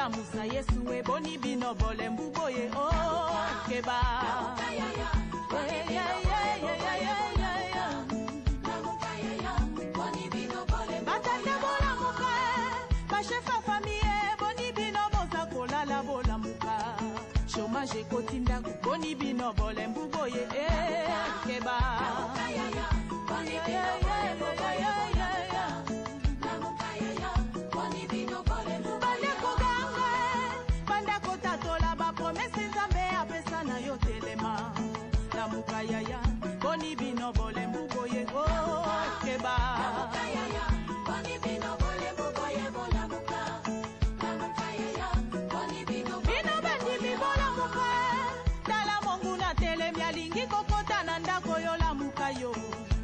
bola musa yesu e boni bino bole mbuboye oh keba batande bola muka bashefa famille boni bino boza kolala bola muka chômage kotinda boni bino bole mbuboye keba Yaya, boni bino bole mbuboye oh keba. Boni bino bole mbuboye bola muka. Boni bino bandi mi bola muka. Dala mongu na tele mialingi kokota na ndako yo la muka yo.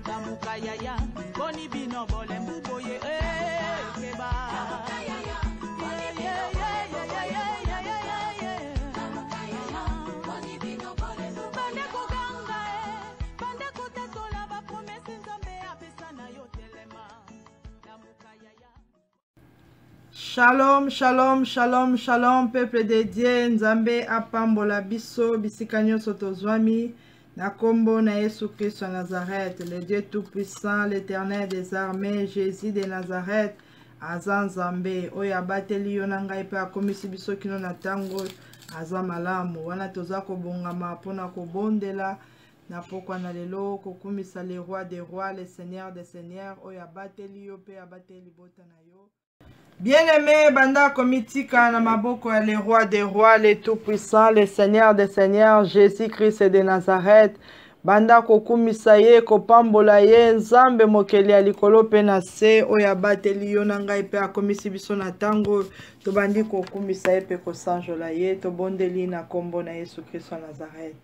La muka yaya, boni bino bole mbuboye keba. Shalom, shalom, shalom, shalom, peuple de Dieu, Nzambe apambola biso, bisikanyo sotozwami, na kombo na Yesu Christ à Nazareth, le Dieu tout-puissant, l'éternel des armées, Jésus de Nazareth, Azan Nzambe, oya bateli yo na ngai pe akomisi biso kino na tango, aza malamu, wana toza kobongama pona kobondela, na pokwa na lelo, kokumisa le roi des rois, le seigneur des seigneurs, oya bateli yo pe abateli bota na yo. Bien-aimé, banda komitika na maboko ya le roi des rois, le tout-puissant, le seigneur des seigneurs, Jésus-Christ de Nazareth. Banda kokumisa ye, kopambola ye, nzambe mokeli ya likolo pe na se, oya bateli yo na ngai pe akomisi biso na tango, tobandi kokumisa ye pe kosanjola ye, tobondeli na kombo na Yesu-Christ wa Nazareth.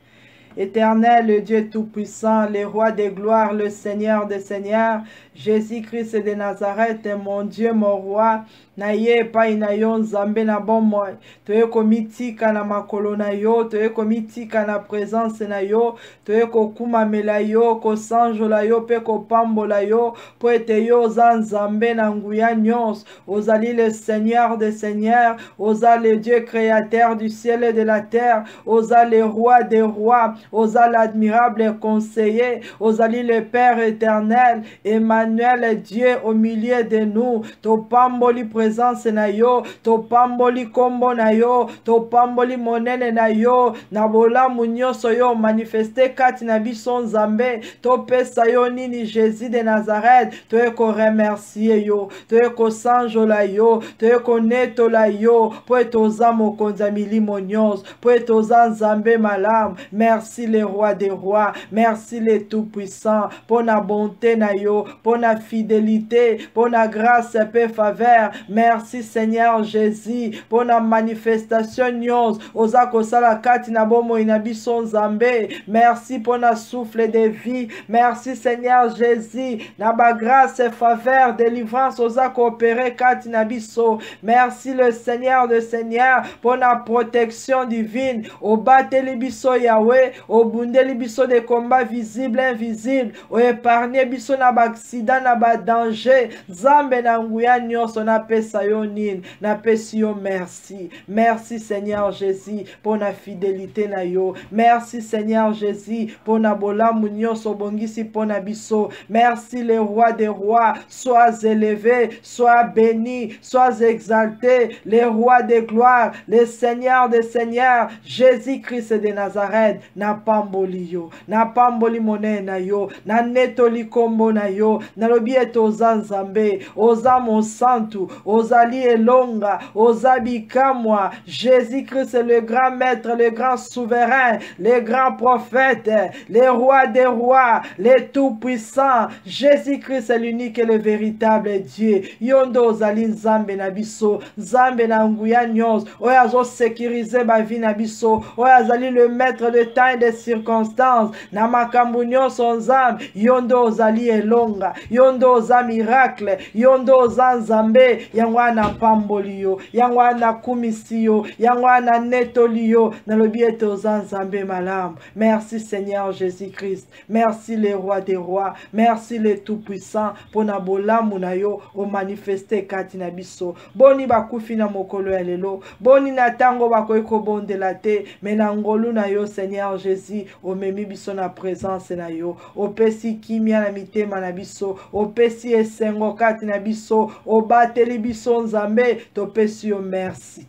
Éternel, le Dieu tout-puissant, le roi des gloires, le Seigneur des seigneurs, Jésus-Christ de Nazareth, mon Dieu, mon roi, na ye pa ina yo nzambe na bomoi, toye komitika na makolo na yo, toye komitika na présence na yo, toye kokumamela yo, kosanjola yo, pe kopambola yo, po ete yo oza nzambe na nguya nyonso, ozali le Seigneur des seigneurs, oza le Dieu créateur du ciel et de la terre, oza le roi des rois, oza l'admirable conseiller, ozali le Père éternel, Emmanuel Dieu au milieu de nous, topamboli présence na yo, topamboli kombo na yo, topamboli monene na yo, na bolamu nyonso yo manifeste kati na biso nzambe, topesa yo nini Jésus de Nazareth, toye ko remercier yo, toye ko sanjola yo, toye ko netola yo, po etoza mokonza milimo nyonso, po etoza nzambe malamu. Merci le roi des rois, merci le tout-puissant, pour la bonté na yo, pour la fidélité, pour la grâce et faveur. Merci Seigneur Jésus, pour la manifestation nyonso, ozako sala kati na bomo inabiso nzambe. Merci pour la souffle de vie. Merci Seigneur Jésus, na ba grâce et faveur, délivrance ozako opéré kati na biso. Merci le Seigneur de Seigneur, pour la protection divine. Obateli biso Yahweh, obundeli biso de combats visibles, invisibles, o épargner biso na ba accident, na ba danger. Zambe na nguya nyonso na pesa yo nini, na pesi yo merci. Merci Seigneur Jésus, pour la fidélité na yo. Merci Seigneur Jésus, pour la bolamu nyonso bongisi pour na biso. Merci le roi des rois, sois élevé, sois béni, sois exalté, le roi des gloires, le Seigneur des seigneurs, Jésus-Christ de Nazareth. Na pamboli yo, na pamboli monene na yo, na netoli kombo na yo, na lobi eto oza nzambe, oza monsantu, ozali elonga, oza bikamwa. Jésus-Christ le grand maître, le grand souverain, le grand prophète, le roi des rois, le tout-puissant. Jésus-Christ l'unique et le véritable Dieu. Yondo ozali nzambe na biso, nzambe na nguya nyonso, oyo azo sécuriser ba vie na biso, oyo azali le maître de temps et de circonstances. Na makambo nyonso nzambe, yondo ozali elonga, yondo oza miracle, yondo oza nzambe Yangwana pamboli yo, Yangwana kumisi yo, Yangwana netoli yo, nalobi ete oza nzambe malamu. Merci Seigneur Jésus-Christ. Merci le roi des rois. Merci le tout-puissant pour na bolamu na yo o manifester kati na biso. Boni bakufi na mokolo ya lelo. Boni na tango bakoki kobondela te. Mais na ngolu na yo Seigneur Jésus o memi biso na présence na yo. Opesi kimia na mitema na biso. Opesi esengo kati na biso. Obateli biso nzambe. Topesi yo merci.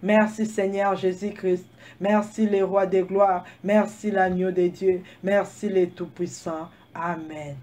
Merci Seigneur Jésus-Christ. Merci les rois des gloires. Merci l'agneau de Dieu. Merci les tout-puissants. Amen.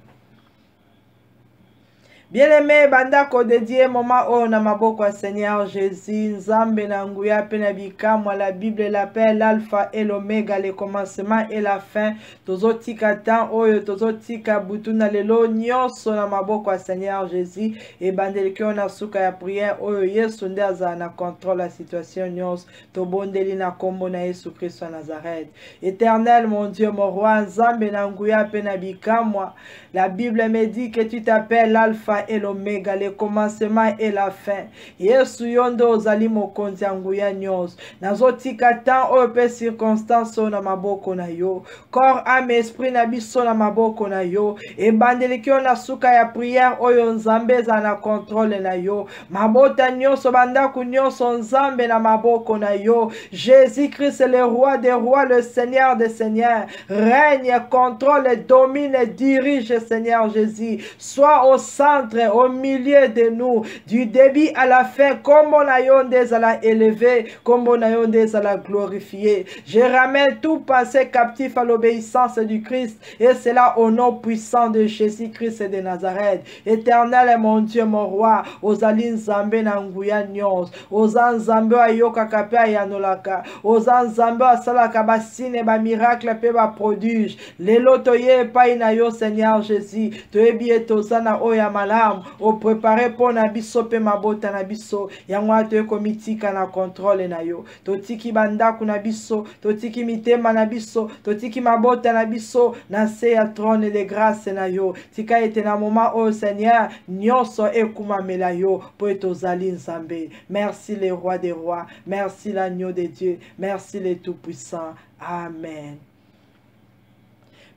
Bien-aimé, bandako dédié moment o na maboko ya Seigneur Jésus, Nzambe na nguya pe na bikamwa, la Bible l'appelle l'alpha et l'oméga, le commencement et la fin. Tozotika tan oyo tozotika butu na lelo nyonso na maboko ya Seigneur Jésus et bandeliki na suka ya prière oyo Yesu nde aza na contrôle la situation nyonso. Tobondeli na kombo na Yesu Christ wa Nazareth. Éternel mon Dieu, mon roi, Nzambe na nguya pe na bikamwa. La Bible me dit que tu t'appelles l'alpha et l'oméga, le commencement et la fin. Yesu yondo ozali mokonzi ya nguya nyonso. Nazotika tan oyo pe circonstance na maboko na yo. Corps, âme, esprit na biso na maboko na yo. Ebandeliki na suka ya prière oyo Nzambe za na contrôle na yo. Mabota nyonso bandaku nyonso Nzambe na maboko na yo. Jésus-Christ le roi des rois, le Seigneur des seigneurs. Règne, contrôle, domine, dirige Seigneur Jésus. Sois au centre, au milieu de nous, du début à la fin, comme on a yondé à la élever, comme on a yondé à la glorifier. Je ramène tout passé captif à l'obéissance du Christ, et cela au nom puissant de Jésus-Christ et de Nazareth. Éternel est mon Dieu, mon roi, aux alin Nzambe na nguya nyonso, aux Nzambe ayoka kape ayanolaka, aux Nzambe asalaka basine ba miracle pe ba prodige. Lelo toye pa ina yo Seigneur Jésus, toyebi etozana oya malamu, o préparé pour na biso pe mabota na biso, yangwa to komitika na contrôle na yo. Totiki bandaku na biso, totiki mitema na biso, totiki mabota na biso, na se ya trône de grâce na yo. Tika ete na moment o Seigneur, nyonso ekumamela yo, po etozali Nzambe. Merci les rois des rois, merci l'agneau de Dieu, merci les tout-puissants. Amen.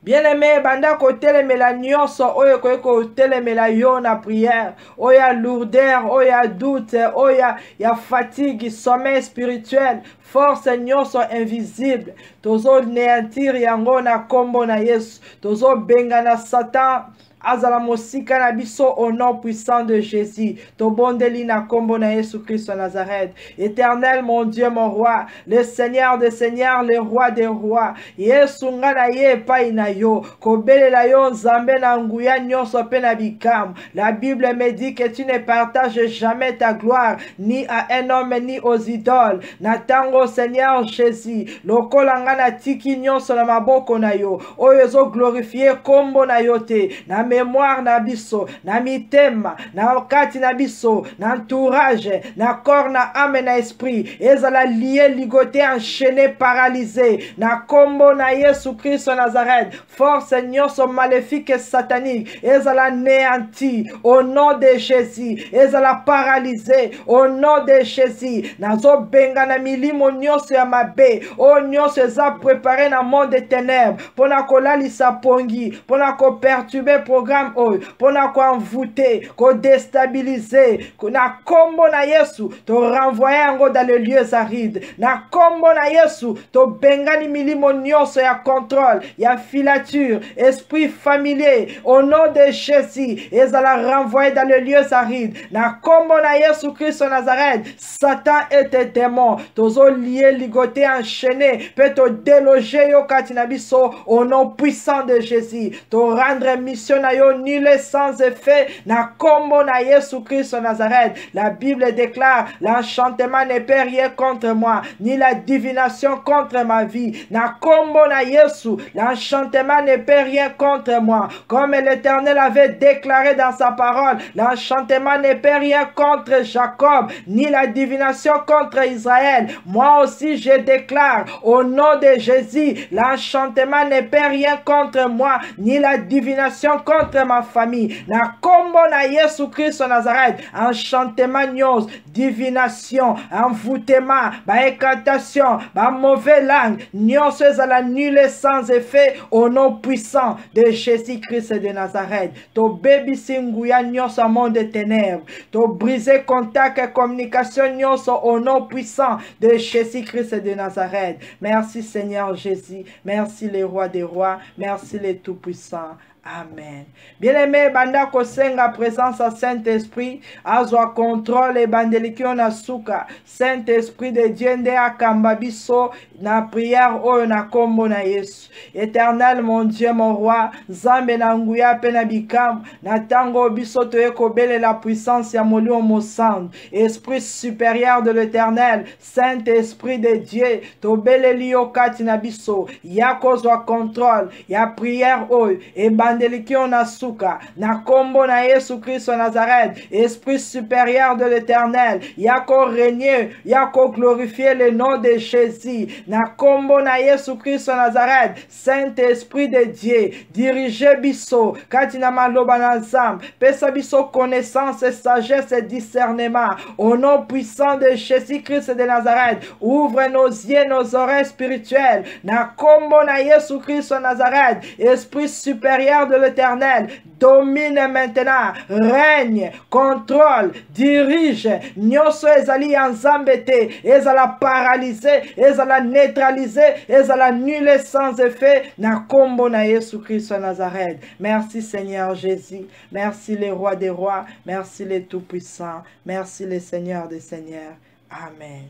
Bien-aimé, banda ko telemela nyonso oyo ko telemela yo na prière, oya lourdeur, oya doute, oya ya fatigue, sommeil spirituel, force nyonso invisible, tozo néantir yango na kombo na Yesu, tozo benga na Satan azala mosika na biso au nom puissant de Jésus. Tobondeli na kombo na Yesu Christ wa Nazareth. Éternel mon Dieu, mon roi, le Seigneur des seigneurs, le roi des rois. Yesu nga na ye epai na yo, kobelela yo Nzambe na nguya nyonso pe na bikam. La Bible me dit que tu ne partages jamais ta gloire ni à un homme ni aux idoles. Na tango Seigneur Jésus, lokola nga na tiki nyonso na maboko na yo, oyo zo glorifier kombo na yo te. Na mémoire na biso, na mitema, na kati na biso, na entourage, na corps, na âme, na esprit, ezala lié, ligoté, enchaîné, paralysé, na kombo na Yesu Christ wa Nazareth, force nyonso maléfique et satanique, ezala néanti, au nom de Jésus, ezala paralysé, au nom de Jésus, nazo benga na milimo nyonso ya mabe, o nyonso eza préparé na monde des ténèbres, pona kolalisa pongi, pona ko perturber programme oyo, pona ko envoûter, ko déstabiliser, na kombo na Yesu, to renvoyer yango dans les lieux arides, na kombo na Yesu, to bengani milimo nyonso ya contrôle, ya filature, esprit familier, au nom de Jésus, ezala renvoyer dans les lieux arides, na kombo na Yesu Christ wa Nazareth, Satan et tes démons, tozo lié, ligoté, enchaîné, peut te déloger yo kati na biso, au nom puissant de Jésus, to rendre mission na yo nul sans effet, na kombo na Yesu Christ wa Nazareth. La Bible déclare, l'enchantement ne peut rien contre moi, ni la divination contre ma vie. Na kombo na Yesu, l'enchantement ne peut rien contre moi. Comme l'Éternel avait déclaré dans sa parole, l'enchantement ne peut rien contre Jacob, ni la divination contre Israël. Moi aussi je déclare, au nom de Jésus, l'enchantement ne peut rien contre moi, ni la divination contre ma famille. Na kombo kombo na Yesu Christ Nazareth, enchantement nyos, divination, envoûtement, écantation, mauvaise langue, nyos à la nulle sans effet, au nom puissant de Jésus-Christ de Nazareth. To baby singuya nyos au monde des ténèbres, to briser contact et communication nyos au nom puissant de Jésus-Christ de Nazareth. Merci Seigneur Jésus, merci le roi des rois, merci le tout-puissant. Amen. Bien-aimé, banda kosenga présence à Saint-Esprit, azwa contrôle et bandelikio na suka. Saint-Esprit de Dieu nde akamba biso na prière oyo na kombo na Yesu. Éternel mon Dieu mon roi, Zambe na nguya pe na bikam, na tango biso toye kobele la puissance ya molio mosand. Esprit supérieur de l'Éternel, Saint-Esprit de Dieu, tobele liyo kati na biso, yako zwa contrôle, ya prière oyo, et bandelikio na suka, na kombo na Yesu Christ Nazareth, Esprit supérieur de l'Éternel, yako régner, yako glorifier le nom de Jésus, na kombo na Yesu Christ Nazareth, Saint-Esprit de Dieu, dirigez biso, katina maloba na nzambe, pesa biso connaissance, sagesse et discernement, au nom puissant de Jésus-Christ de Nazareth, ouvre nos yeux, nos oreilles spirituelles, na kombo na Yesu Christ Nazareth, Esprit supérieur de l'Éternel, domine maintenant, règne, contrôle, dirige, nyonso ezali ensemble te, ezala paralysé, ezala neutralisé, ezala nul sans effet, na kombo na Yesu Christ Nazareth. Merci Seigneur Jésus, merci le roi des rois, merci le tout-puissant, merci le Seigneur des seigneurs. Amen.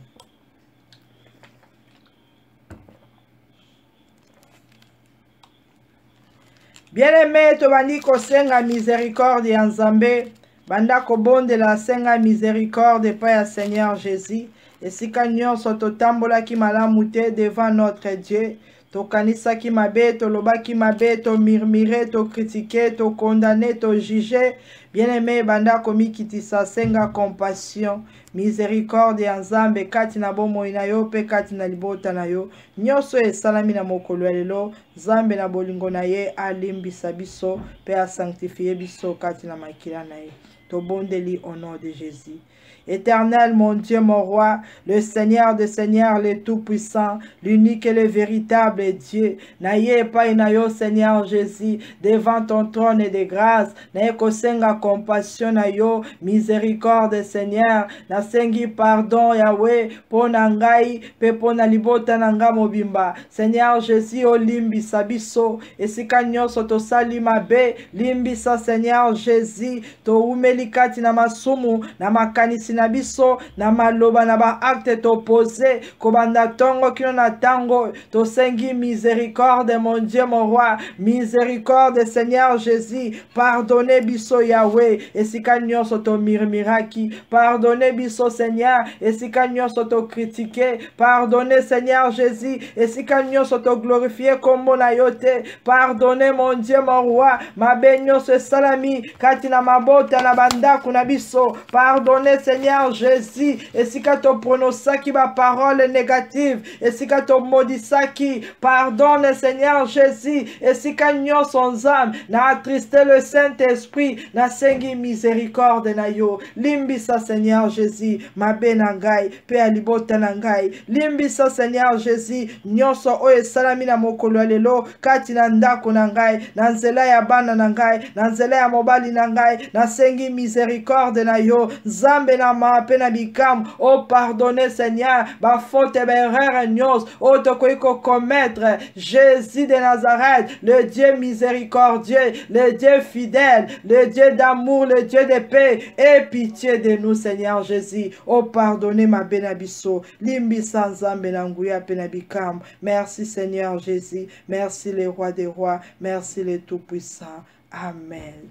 Bien-aimé, tobandi kosenga miséricorde ya Nzambe, banda kobonde la senga miséricorde pa ya Seigneur Jésus, esika nyonso totambolaki malamu te devant notre Dieu, tokanisaki mabe, tolobaki mabe, to murmurer, to critiquer, to condamner, to juger. Bien-aimé, banda komikitisa senga compassion, miséricorde ya Nzambe kati na bomoi na yo pe kati na libota na yo. Nyonso esalami na mokolo ya lelo, Nzambe na bolingo na ye alimbisa biso pe a sanctifier biso kati na makila na ye. Tobondeli au nom de Jésus. Éternel, mon Dieu, mon roi, le Seigneur des seigneurs, le tout-puissant, l'unique et le véritable Dieu. Naye pa inayo, Seigneur Jésus, devant ton trône de grâce. Naye kosenga compassion na yo, miséricorde, Seigneur. Nasengi pardon, Yahweh, pona ngai, pe pona libota nanga mobimba. Seigneur Jésus, o limbi sabiso, esika nyonso to sali mabe, limbi sa Seigneur Jésus, to umelikati na masumu, na makanisi na biso na maloba na ba acte t'opposé kobanda tongo kino na tango to sengi miséricorde mon Dieu mon roi, miséricorde Seigneur Jésus, pardonnez biso Yahweh, esika nyonso to murmuraki, pardonnez biso Seigneur, esika nyonso to critiquer, pardonnez Seigneur Jésus, esika nyonso to glorifier kombo na yo te, pardonnez mon Dieu mon roi, mabe nyonso salami kati na mabota na bandako na biso, pardonnez Seigneur Jésus, et si ka to pronosaki ba parole négative, et si ka to modisaki, pardonne Seigneur Jésus, et si ka nyon son âme, na attristé le Saint-Esprit, na sengi miséricorde na yo, limbisa Seigneur Jésus, ma benangai, pe alibota nangai, limbisa Seigneur Jésus, nyonso oye salami na mokolo lelo, kati na ndako nangai, na nzela ya bana nangai, na nzela ya mobali nangai, na sengi miséricorde na yo, Zambe na ma pena bikam, oh pardonnez Seigneur, ba faute et erreur nyos, oh tokoiko commettre, Jésus de Nazareth, le Dieu miséricordieux, le Dieu fidèle, le Dieu d'amour, le Dieu de paix, et pitié de nous Seigneur Jésus, oh pardonnez ma benabiso, limbi sans Zambe na nguya pena bikam, merci Seigneur Jésus, merci le roi des rois, merci le tout-puissant, Amen.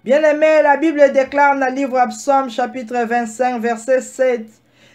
Bien-aimé, la Bible déclare dans le livre Psaume chapitre 25 verset 7,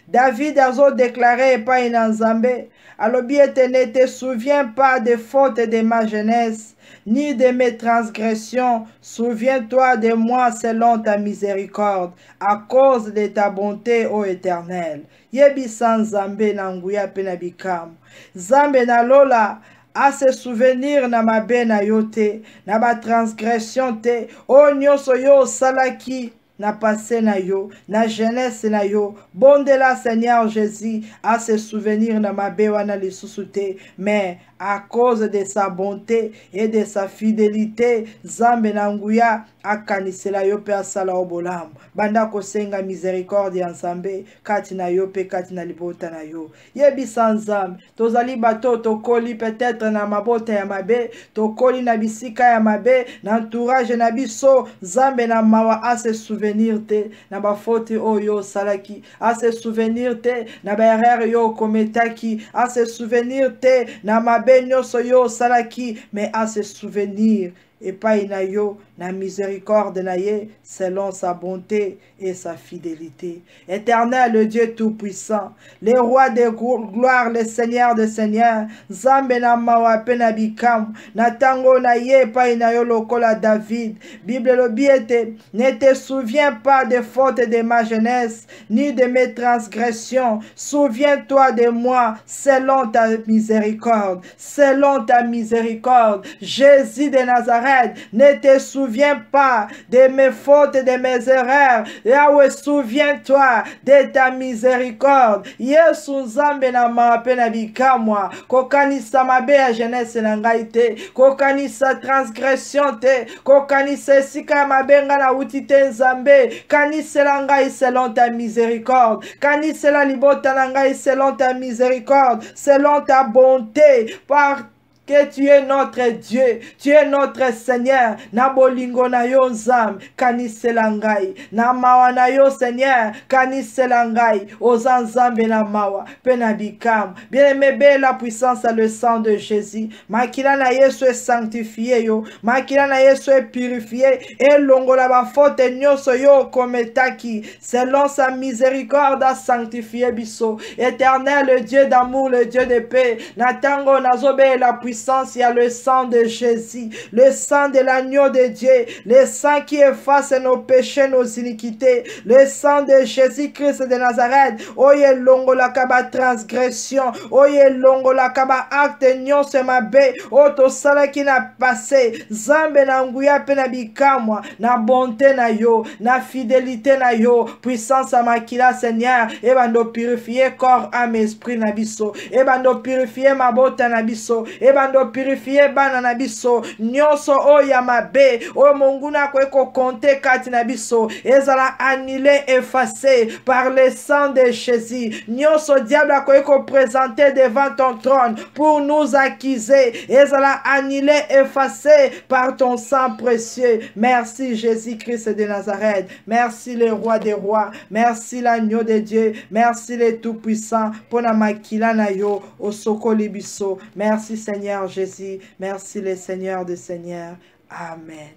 David a déclaré pas in Nzambe, alobi ete ne te souviens pas des fautes de ma jeunesse, ni de mes transgressions, souviens-toi de moi selon ta miséricorde, à cause de ta bonté, ô Éternel. Yebi sans Nzambe na nguya pe na bikam. Nzambe na lola à se souvenir na mabe na yo te, na ba transgression te, o nyonso yo salaki, na passé na yo, na jeunesse na yo, bondela Seigneur Jésus, à se souvenir na mabe wana lisusu te, mais à cause de sa bonté et de sa fidélité, Zambe na nguya akanisela yo pe asala obolamu. Banda kosenga miséricorde ensemble, kati na yo pe kati na libota na yo. Yebi Nzambe, tozali bato tokoli peut-être na mabota ya mabe, tokoli na bisika ya mabe, na entourage na biso, Zambe na mawa a se souvenir te, na ba faute oyo salaki, a se souvenir te, na ba erreur yo kometaki, a se souvenir te, na mabe nyonso yo salaki, mais à se souvenir et pas na yo na miséricorde na ye selon sa bonté et sa fidélité. Éternel, le Dieu tout-puissant, le roi de gloire, le Seigneur de seigneurs, Zambe na mawa pe na bikam, na tango na ye pa na yo lokola David. Bible lobiete, ne te souviens pas des fautes de ma jeunesse, ni de mes transgressions. Souviens-toi de moi selon ta miséricorde, selon ta miséricorde. Jésus de Nazareth, ne te souviens pas de mes fautes, de mes erreurs. Yahweh, souviens-toi de ta miséricorde. Yesu Nzambe na mape na bikamwa, kokanisa mabe ya jeunesse na ngai te, kokanisa transgression te, kokanisa esika mabe nga na uti te Nzambe, kanisela ngai selon ta miséricorde, kanisela libota na ngai selon ta miséricorde, selon ta bonté, par que tu es notre Dieu, tu es notre Seigneur. Na bolingo na yo Nzambe, kanisela ngai. Na mawa na yo Seigneur, kanisela ngai. Oza Nzambe na mawa, pe na bikam. Bien-aimé, la puissance à le sang de Jésus. Makila na Yesu est sanctifié yo. Makila na Yesu est purifié. Et longola ba faute nyonso yo kometaki. Selon sa miséricorde a sanctifié biso. Éternel, le Dieu d'amour, le Dieu de paix. Natango nazobe la puissance. Il y a le sang de Jésus, le sang de l'agneau de Dieu, le sang qui efface nos péchés, nos iniquités, le sang de Jésus-Christ de Nazareth. Oye longo la kaba transgression, oye longo la kaba acte nyon se mabe, oto sala qui n'a passé, zambe na nguya pe na bikamwa, na bonté na yo, na fidélité na yo, puissance à makila Seigneur, et bando purifier corps, âme, esprit na biso, et bando purifier ma bota na biso, et bando purifier bana na biso nyonso oya mabe o monguna kweko konte kati na biso ezala annulé effacé par le sang de Jésus. Nyonso diable kweko présenté devant ton trône pour nous accuser ezala annulé effacé par ton sang précieux. Merci Jésus-Christ de Nazareth, merci le roi des rois, merci l'agneau de Dieu, merci le tout-puissant pour la makila na yo osokoli biso. Merci Seigneur Jésus, merci le Seigneur des Seigneurs. Amen.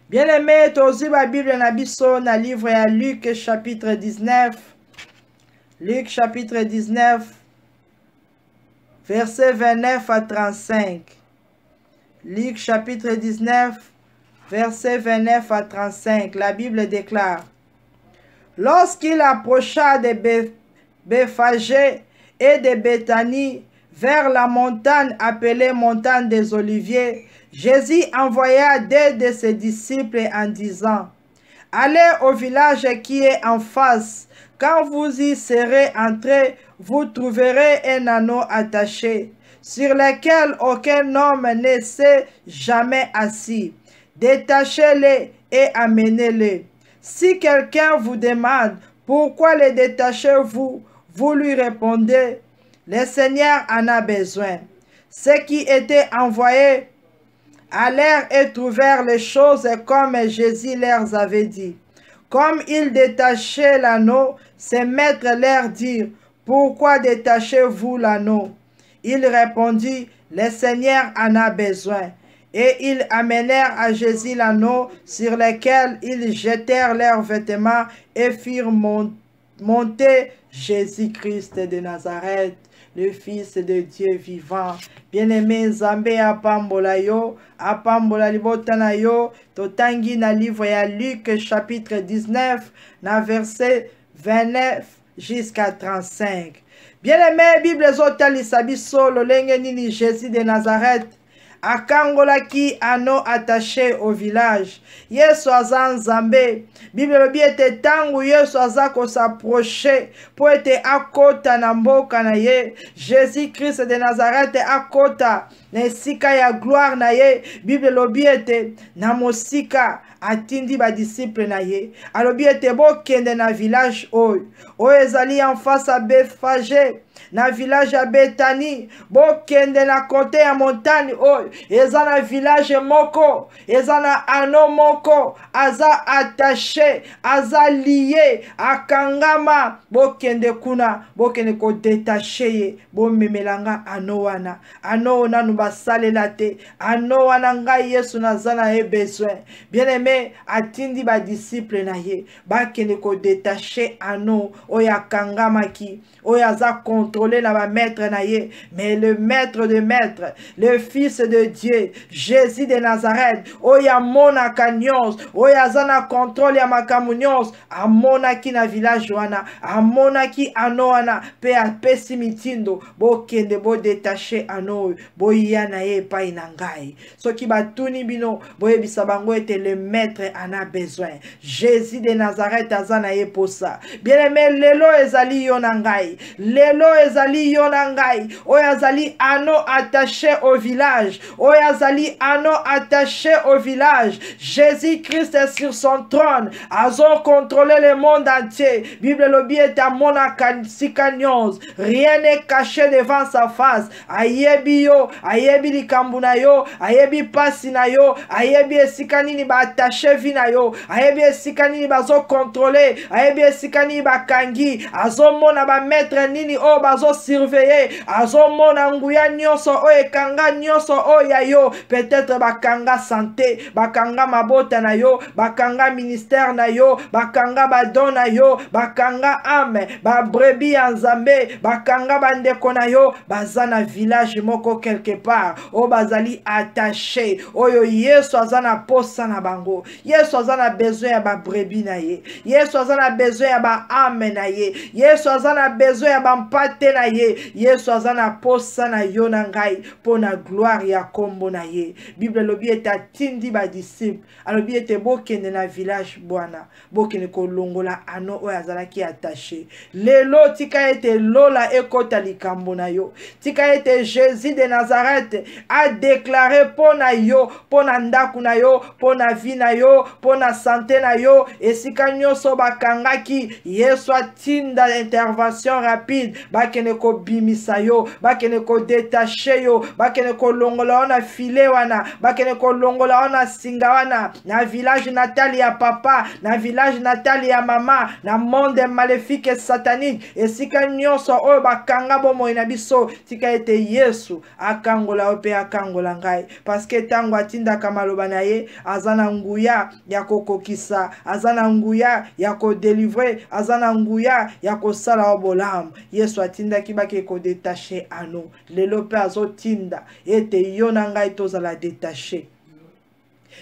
Bien-aimé, tozi la Bible na biso na livre à Luc chapitre 19. Luc chapitre 19, verset 29 à 35. Luc chapitre 19, verset 29 à 35. La Bible déclare: lorsqu'il approcha de Béphagé et de Béthanie, vers la montagne appelée montagne des Oliviers, Jésus envoya deux de ses disciples en disant: allez au village qui est en face. Quand vous y serez entrés, vous trouverez un anneau attaché, sur lequel aucun homme ne s'est jamais assis. Détachez-le et amenez-le. Si quelqu'un vous demande pourquoi le détachez-vous, vous lui répondez: le Seigneur en a besoin. Ceux qui étaient envoyés allèrent et trouvèrent les choses comme Jésus leur avait dit. Comme ils détachaient l'anneau, ses maîtres leur dirent: pourquoi détachez-vous l'anneau? Il répondit: le Seigneur en a besoin. Et ils amenèrent à Jésus l'anneau, sur lequel ils jetèrent leurs vêtements et firent monter Jésus-Christ de Nazareth, le Fils de Dieu vivant. Bien-aimé Nzambe apambola yo, apambola libota na yo, totangi na livre ya Luc chapitre 19, na verset 29 jusqu'à 35. Bien-aimé, Bible ezotalisa biso lolenge nini Jésus de Nazareth akangolaki ano attaché au village. Yesu aza nzambe. Bible lobi ete tangu Yesu aza ko s'approcher po ete akota na mboka na ye. Jésus Christ de Nazareth akota na esika ya gloire na ye. Bible lobi ete na mosika atindi ba disciple na ye. Alobi ete bokende na village oyo. Oyo ezali en face à Bethphage. Na village ya Bethanie, bokende na côté ya montagne oyo, eza na village moko, eza na ano moko, aza attaché, aza lié, akangama, bokende kuna, bokende ko détaché ye, bomemelanga ano wana, ano wana nubasalela te, ano wana ngai Yesu nazana ye besoin. Bien aimé, atindi ba disciple na ye, bakende ko détaché ano, oya kangama ki, oya za contrôler la maître na ye, mais le maître de maître, le fils de Dieu, Jésus de Nazareth, oya mona kanyos, oya zana contrôle ya makamunios, amona ki na village wana, amona ki ano wana, pe apesi mitindo, bo kende bo détaché ano, bo yana ye pa inangai. Soki batuni bino, bo yebisa bango ete le maître en a besoin. Jésus de Nazareth azana ye posa. Bien aimé, lelo ezali yonangai, lelo ezali yonangai, oyazali ano attaché au village, oyazali ano attaché au village. Jésus Christ est sur son trône, azo contrôler le monde entier. Bible lobi est à mona sikanyons, rien n'est caché devant sa face. Ayebi yo, ayebi likambu na yo, ayebi pasi na yo, ayebi esika nini ba attaché vi na yo, ayebi esika nini bazo contrôler, ayebi esika nini bakangi, azo mona ba maître nini o bazo surveiller, azo mona nguya nyonso o ekanga nyonso o ya yo, peut-être bakanga santé, bakanga mabota na yo, bakanga ministère na yo, bakanga badon na yo, bakanga ame, ba brebi ya nzambe, bakanga bandeko na yo, bazana village moko quelque part, o bazali attaché, oyo Yesu azana posa na bango, Yesu azana besoin ya ba brebi na ye, Yesu azana besoin ya ba ame na ye, Yesu azana besoin ya ba mpate na ye, Yesu azana posa na yo na ngai, po na gloire ya kombo na ye. Bible lobi ete atindi ba disciple, alobi ete bokende na village bwana, bokende kolongola ano oyo azalaki attaché. Lelo tika ete lola ekota likambo na yo, tika ete Jésus de Nazareth a déclaré po na yo, po na ndaku na yo, po na vie na yo, po na santé na yo, esika nyonso bakangaki, Yesu atinda intervention rapide, bakene ko bimisa yo, bakene ko détaché yo, bakene ko longola wana file wana, bakene ko longola wana singa wana, na village natal ya papa, na village natal ya mama, na monde maléfique et satanique, esika nyonso oyo bakanga bomo na biso, tika ete Yesu akangola ope akangola ngai, parce que tango atinda kamaloba na ye, azana nguya ya kokokisa, azana nguya ya ko délivrer, azana nguya ya ko sala obolamu. Yesu atinda kibake ko détaché ano, lelo pe azotinda ete yo na ngai tozala détaché,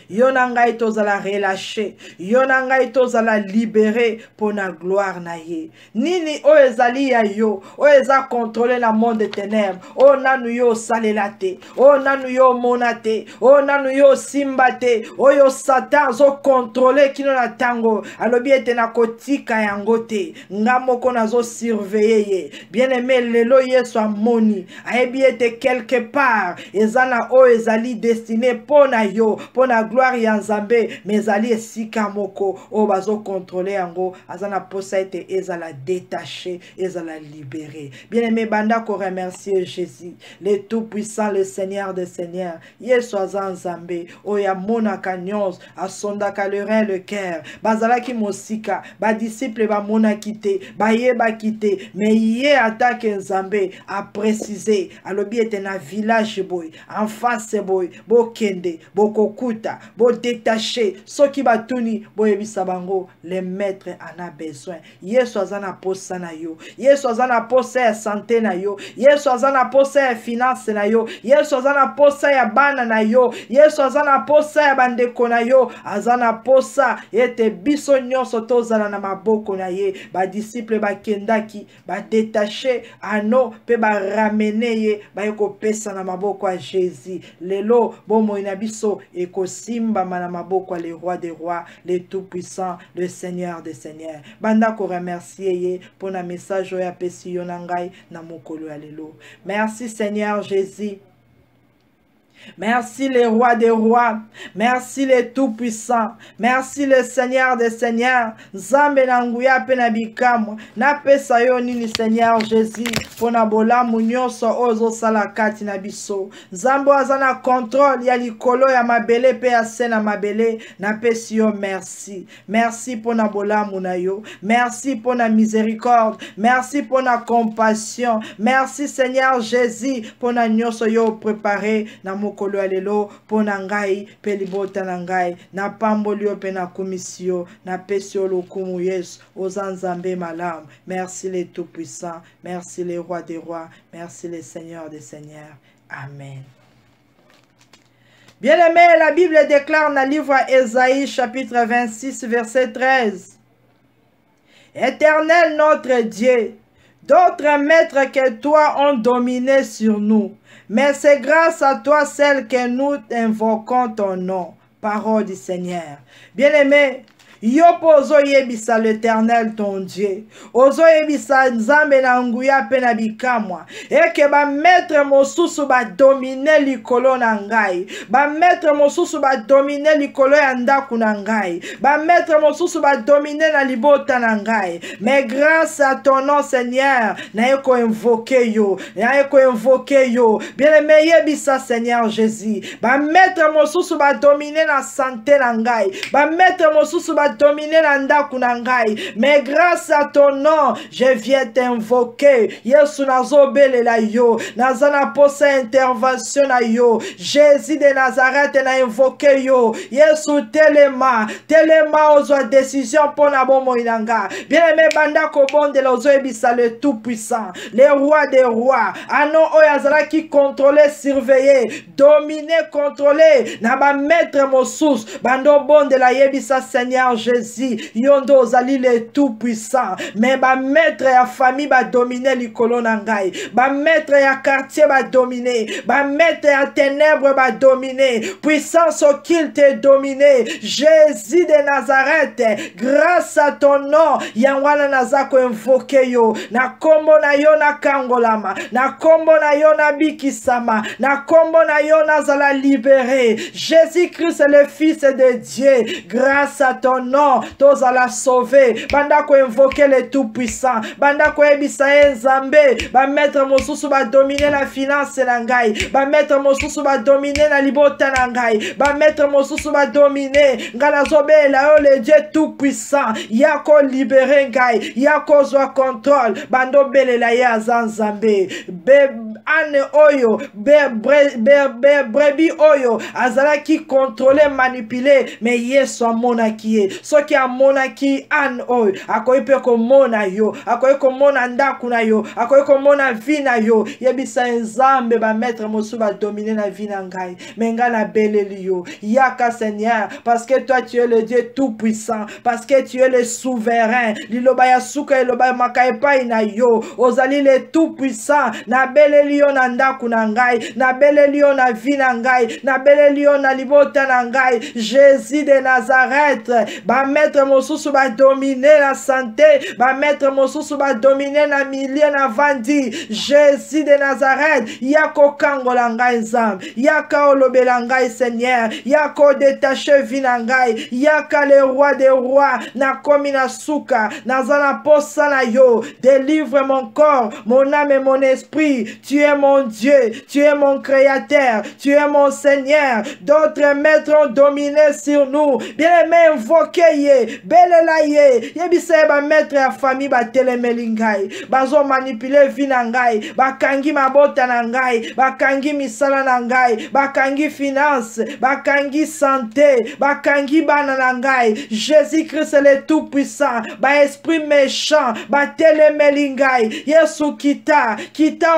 yo na ngai tozala relâché, yo na ngai tozala libéré pour na gloire na ye. Nini o ezali ya yo, o eza contrôler la monde des ténèbres, o nanu yo salela te, o nanu yo monate, o nanu yo simbate, o yo satan zo contrôler kino na tango, alobi ete na kotika yango te, ngamoko na zo surveiller ye. Bien aimé, lelo Yesu amoni, ayebi ete quelque part, ezana o ezali destiné pour na yo, pour na gloire ya nzambe, mais ali esika moko o bazo contrôler yango, azana posa ete ezala détaché, ezala libéré. Bien aimé, banda ko remercier Jésus, le tout puissant, le Seigneur des Seigneurs. Yesu aza nzambe, o ya mona kanyos, asondaka le rein le cœur, bazala ki mosika, ba disciple ba mona kite, ba yeba kite, mais ye attaque nzambe a préciser, alobi ete na village boy, en face boy, bo kende, bo kokuta mafuta, bo détaché, soki batuni, bo yebisa bango, le maître en a besoin. Yesu azana posa na yo, Yesu azana posa ya santé na yo, Yesu azana posa ya finance na yo, Yesu azana posa ya bana na yo, Yesu azana posa ya bandeko na yo, azana posa ete biso nyonso tozala na maboko na ye, ba disciple ba kendaki, ba détaché ano pe ba ramene ye, ba yeko pesa na maboko a Jésus. Lelo bomo ina biso ekosimba na maboko le roi des rois, le tout puissant, le Seigneur des seigneurs. Banda ko remercier ye pour na message ya pesi yo na ngai na mokolo ya lelo. Merci Seigneur Jésus. Merci le roi des rois, merci le tout-puissant, merci le Seigneur des seigneurs. Zambe na nguya pe na bikamu, na pesa yo nini Seigneur Jésus, pona bolamu nyonso ozo sala kati na biso. Zambo azana contrôle ya likolo ya mabele pe ya sena mabele, na pesi yo merci. Merci pona bolamu na yo, merci pona miséricorde, merci pona compassion, merci Seigneur Jésus, pona nyonso yo préparé na mokolo alelo pona ngai pe libota na ngai na pambolio pe na komisio na pesio lokumu Yesu ozanzambe malamu. Merci le tout puissant, merci le roi des rois, merci le Seigneur des seigneurs. Amen. Bien-aimé, la Bible déclare dans le livre Ésaïe chapitre 26 verset 13: Éternel notre Dieu, d'autres maîtres que toi ont dominé sur nous, mais c'est grâce à toi celle que nous invoquons ton nom. Parole du Seigneur. Bien-aimé, Yopo ozo yebisa l'Éternel ton Dieu. Ozo yebisa nzambe na nguya pe na bikamwa. Eke ba maître mosusu ba domine likolo na ngai. Ba maître mosusu ba domine likolo ya ndaku na ngai. Ba maître mosusu ba domine na libota na ngai. Mais grâce à ton nom Seigneur, na eko invoquer yo. Na eko invoquer yo. Bien-aimé yebisa Seigneur Jésus. Ba maître mosusu ba domine na santé na ngai. Ba maître mosusu ba dominer na ndaku na ngai, mais grâce à ton nom je viens t'invoquer. Yesu nazobelela yo, nazana posa intervention na yo. Jésus de Nazareth na invoquer yo. Yesu telema ozwa décision pour na bomo inanga. Bien aimé banda ko bonde lozo ebisa le tout puissant, le roi des rois, anon oyazala qui contrôler, surveiller, dominer, contrôler na ba maître mosus bando bonde la yebisa Seigneur Jésus, yondo ozali le tout puissant, mais ba maître ya famille ba dominer likolo na ngai, ba maître ya quartier ba dominer, ba maître ya ténèbres ba dominer, puissance au qu'il te dominer. Jésus de Nazareth, grâce à ton nom yangwana nazako invoke yo, na kombo na yo na kangolama, na kombo na yo na bikisama, na kombo na yo nazala libéré. Jésus-Christ le Fils de Dieu, grâce à ton nom tozala sauvé. Banda ko invoquer le tout puissant, banda ko ebisa nzambe, ba maître mosusu ba dominer la finance na ngai, ba maître mosusu ba dominer na libota na ngai, ba maître mosusu ba dominer ngala zobe la yo le Dieu tout puissant, yako libérer ngai, yako zwa contrôle, bando bele la ya zanzambe be ane oyo brebi oyo azala ki contrôler manipuler, mais yeso amona ki soki amona ki an oyo akoyi pe komona yo, akoyi komona ndaku na yo, akoyi komona vi na yo. Yebisa nzambe ba maître mosu ba dominer na vi na ngai, menga na beleli yo yaka Seigneur, parce que toi tu es le Dieu tout puissant, parce que tu es le souverain. Liloba ya suka liloba makai pa ina yo, ozali le tout puissant. Na beleli yo na ndaku na ngai, na beleli yo na vi na ngai, na beleli yo na libota na ngai. Jésus de Nazareth, ba maître mosusu ba dominer la santé, ba maître mosusu ba dominer na milieu na vandi. Jésus de Nazareth, yako kangola ngai nzambe, yaka olobela ngai Seigneur, yako détaché vi na ngai, yaka le roi des rois, na komi na suka, nazana posa na yo. Délivre mon corps, mon âme et mon esprit. Tu es es mon Dieu, tu es mon créateur, tu es mon Seigneur. D'autres maîtres ont dominé sur nous. Bien-aimé, invoquez, belelaye, yebise ba maître ya famille ba telemelingai, bazo manipuler vie na ngai, bakangi mabota na ngai, bakangi misala na ngai, bakangi finance, bakangi santé, bakangi bana na ngai. Jésus-Christ le tout-puissant, ba esprit méchant, ba telemelingai, Yesu kita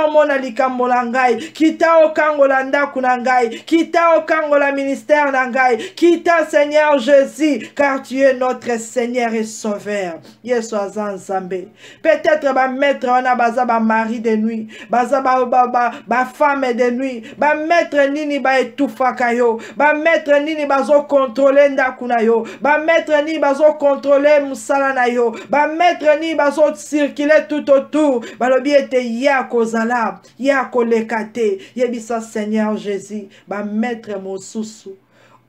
omona likambo na ngai, kita okangola ndaku na ngai, kita okangola ministère na ngai, kita Seigneur Jésus, car tu es notre Seigneur et Sauveur. Yesu azanzambe. Peut-être ba maître on a baza ba mari de nuit, baza ba femme de nuit, ba maître nini ba etufa kayo, ba maître nini bazo contrôler ndaku na yo, ba maître nini bazo contrôler musala na yo, ba maître nini bazo circuler tout autour, ba lobi ete ya kozala, ya kolekate, yebisa Seigneur Jésus, ba maître mosusu.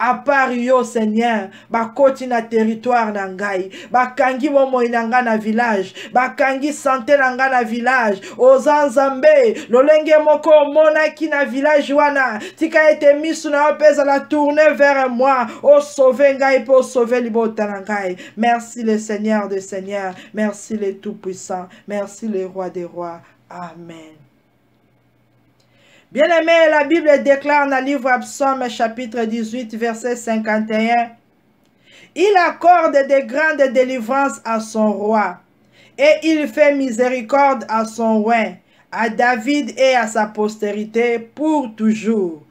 À part yo Seigneur, bakoti na territoire na ngai, bakangi momo inanga na village, bakangi santé nanga na village, ozanzambe, lolenge moko mona ki na village wana, tika ete misu na opeza la tourner vers moi, o sauver ngai po sauver libota na ngai. Merci le Seigneur des Seigneurs, merci le Tout-Puissant, merci le Roi des Rois. Amen. Bien-aimé, la Bible déclare dans le livre Psaume chapitre 18, verset 51, « Il accorde de grandes délivrances à son roi, et il fait miséricorde à son roi, à David et à sa postérité pour toujours.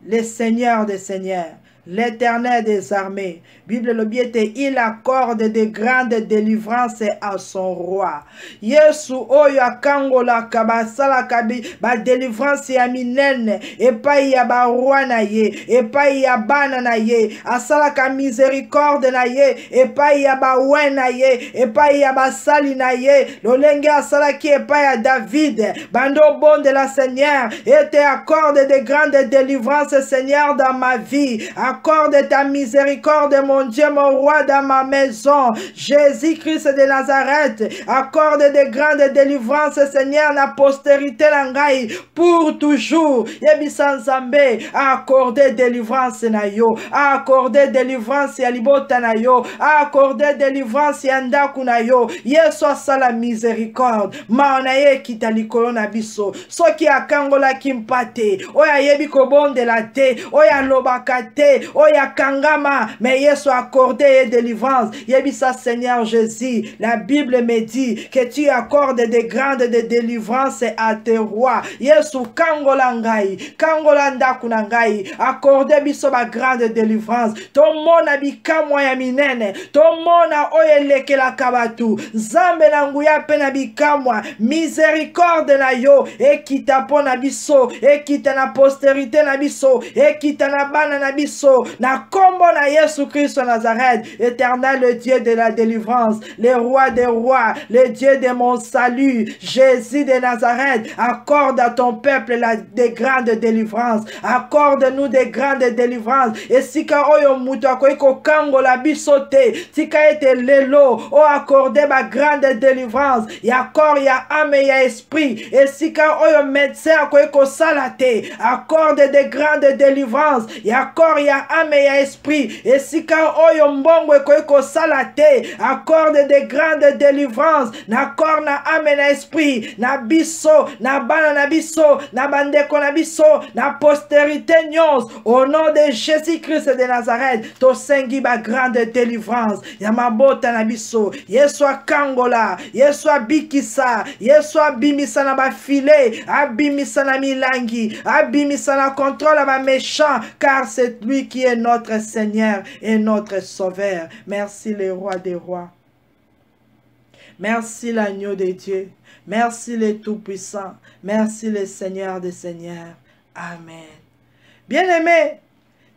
Le Seigneur des Seigneurs, l'Éternel des armées. » Bible le biete, il accorde de grandes délivrances à son roi. Yesu oyo akangola kabasala kabi ba délivrance ya minene epai ya ba roi na ye, epai ya bana na ye, asala ka miséricorde na ye, epai ya ba we na ye, epai ya ba sali na ye, lolenge asala ki epai ya David. Bando bon de la Seigneur, et te accorde de grandes délivrances Seigneur dans ma vie. Accorde ta miséricorde mon Dieu, mon roi, dans ma maison. Jésus-Christ de Nazareth, accorde de grandes délivrances, Seigneur, la postérité langai pour toujours. Yebisa Nzambe, accorde délivrance na yo, accorde délivrance ya libota na yo, accorde délivrance ya ndaku na yo. Yesu asala miséricorde. Maona ye kita likolo na biso. Soki akangola kimpate, oya yebi kobonde la te, oya lobaka te, oya kangama, mais Yesu accorde délivrance. Yebisa Seigneur Jésus, la Bible me dit que tu accordes de grandes délivrances à tes rois. Yesu kangola ngai, kangola ndaku na ngai, accorde biso ba grande délivrance. Tomona bikamwa ya minene, tomona oyeleke la kabatu, zambe na nguya pe na bikamwa, miséricorde na yo, ekita po na biso, ekita na postérité na biso, ekita na bana na biso, na kombo na Yesu Christ de Nazareth, éternel le Dieu de la délivrance, le roi des rois, le Dieu de mon salut, Jésus de Nazareth, accorde à ton peuple des grandes délivrances, accorde-nous des grandes délivrances, et si ka oyo mutu akoiko kango la bisote, si ka ete lelo, o accorde ma grande délivrance, ya corps, ya âme, ya esprit, et si ka oyo médecin akoiko salate, accorde des grandes délivrances, ya corps, ya âme, ya esprit, et si ka oyo mbongo akoiko salate, accorde des grandes délivrances, na corps, na âme, na esprit, na biso, na bana na biso, na bandeko na biso, na postérité nyons, au nom de Jésus-Christ de Nazareth, to sengi ba grande délivrance, ya mabota na biso, Yesu kangola, Yesu bikisa, Yesu abimisa na ba filet, abimisa na milangi, abimisa na contrôle ba méchant, car c'est lui qui est notre Seigneur et notre Sauveur. Merci le roi des rois. Merci l'agneau de Dieu. Merci le Tout-Puissant. Merci le Seigneur des Seigneurs. Amen. Bien-aimé,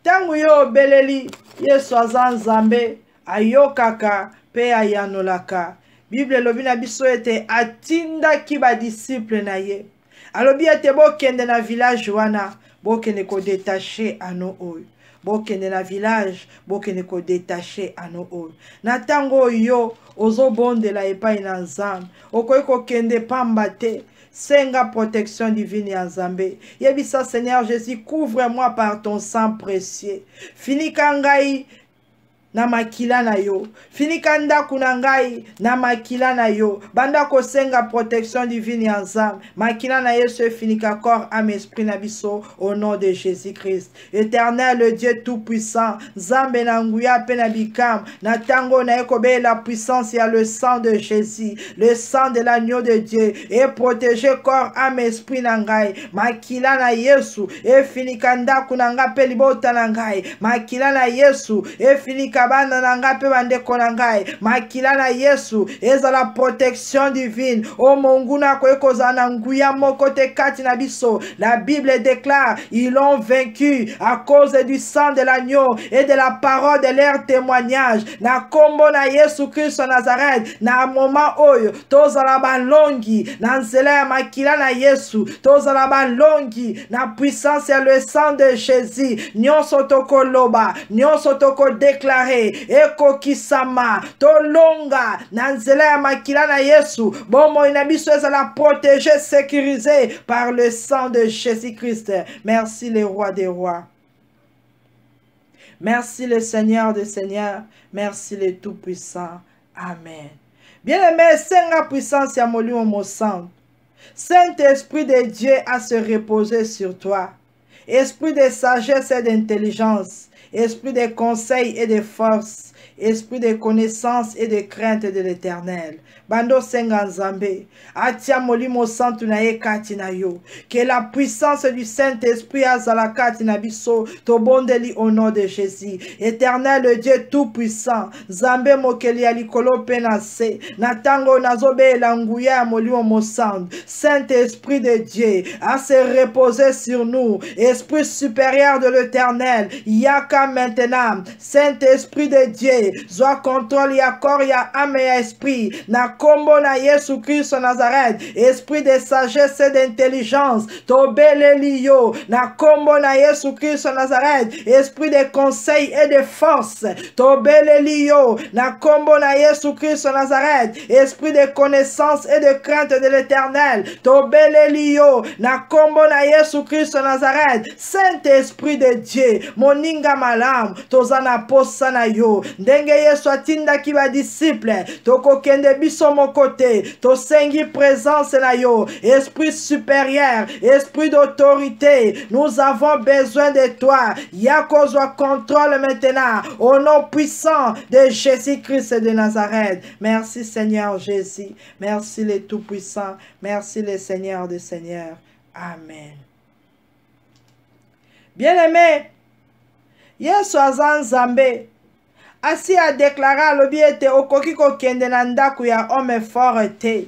tangu yo beleli, Yesu azanzambe, ayokaka, pe ayanolaka. Bible lobi na biso ete atinda ki ba disciple na ye. Alobi ete bokende na village wana, bokende ko détaché ano oyo. Bokende na village, bokende ko détaché ano oyo. Na tango yo, ozo bonde la epai na nzambe, okoki kokende pamba te. Senga protection divine ya Nzambe. Yebisa Seigneur Jésus, couvre-moi par ton sang précieux. Finika ngai na makila na yo. Finika ndaku na ngai na makila na yo. Banda ko senga protection divine ya Nzambe. Makila na Yesu finika corps, âme, esprit na biso au nom de Jésus-Christ. Éternel, le Dieu tout-puissant, Nzambe na nguya pe na bikam, na tango na ekobe la puissance ya le sang de Jésus, le sang de l'agneau de Dieu, et protéger corps, âme, esprit na ngai. Makila na Yesu, e finika ndaku na nga pe libota na ngai. Makila na Yesu, e finika banda na nga pe bandeko na ngai. Makila na Yesu, eza la protection divine. O monguna ko ekoza na nguya moko te kati na biso. La Bible déclare, ils l'ont vaincu à cause du sang de l'agneau et de la parole de leur témoignage. Na kombo na Yesu Christ Nazareth, na moment oyo tozala balongi na nzela ya makila na Yesu, tozala balongi na puissance ya le sang de Jésus. Nyonso toko loba, nyonso toko déclarer, eko kisama, tolonga na nzela ya makila na Yesu. Bomo ina biso ezala protégé, sécurisé par le sang de Jésus-Christ. Merci le roi des rois. Merci le Seigneur des seigneurs. Merci le Tout-Puissant. Amen. Bien-aimé, senga puissance ya molimo mo sang. Saint-Esprit de Dieu a se reposer sur toi. Esprit de sagesse et d'intelligence. Esprit de conseil et de force. Esprit de connaissance et de crainte de l'Éternel. Bando senga Nzambe, atia molimo santu na ye kati na yo. Que la puissance du Saint-Esprit azala kati na biso, to bondeli au nom de Jésus. Éternel, le Dieu tout-puissant, Nzambe mokeli ya likolo pe na se, na tango nazobe la nguya ya molimo mosantu. Saint-Esprit de Dieu, a se reposer sur nous. Esprit supérieur de l'Éternel, yaka maintenant. Saint-Esprit de Dieu, zwa contrôle ya corps, ya âme, ya esprit. Na kombo na Yesu Christ Nazareth, esprit de sagesse et d'intelligence, tobele liyo. Na kombo na Yesu Christ Nazareth, esprit de conseil et de force, tobele liyo. Na kombo na Yesu Christ Nazareth, esprit de connaissance et de crainte de l'Éternel, tobele liyo. Na kombo na Yesu Christ Nazareth, Saint-Esprit de Dieu, moninga malam, tozana posa na yo. Ndenge Yesu atinda ki ba disciple, toko kende biso mon côté, to sengi présence na yo, esprit supérieur, esprit d'autorité, nous avons besoin de toi. Yako zwa contrôle maintenant, au nom puissant de Jésus-Christ de Nazareth. Merci Seigneur Jésus, merci le Tout-Puissant, merci le Seigneur des Seigneurs. Amen. Bien-aimé, Yesu aza Nzambe. Asi a déclaré à l'obiete okoki kokende na ndaku ya homme fort te.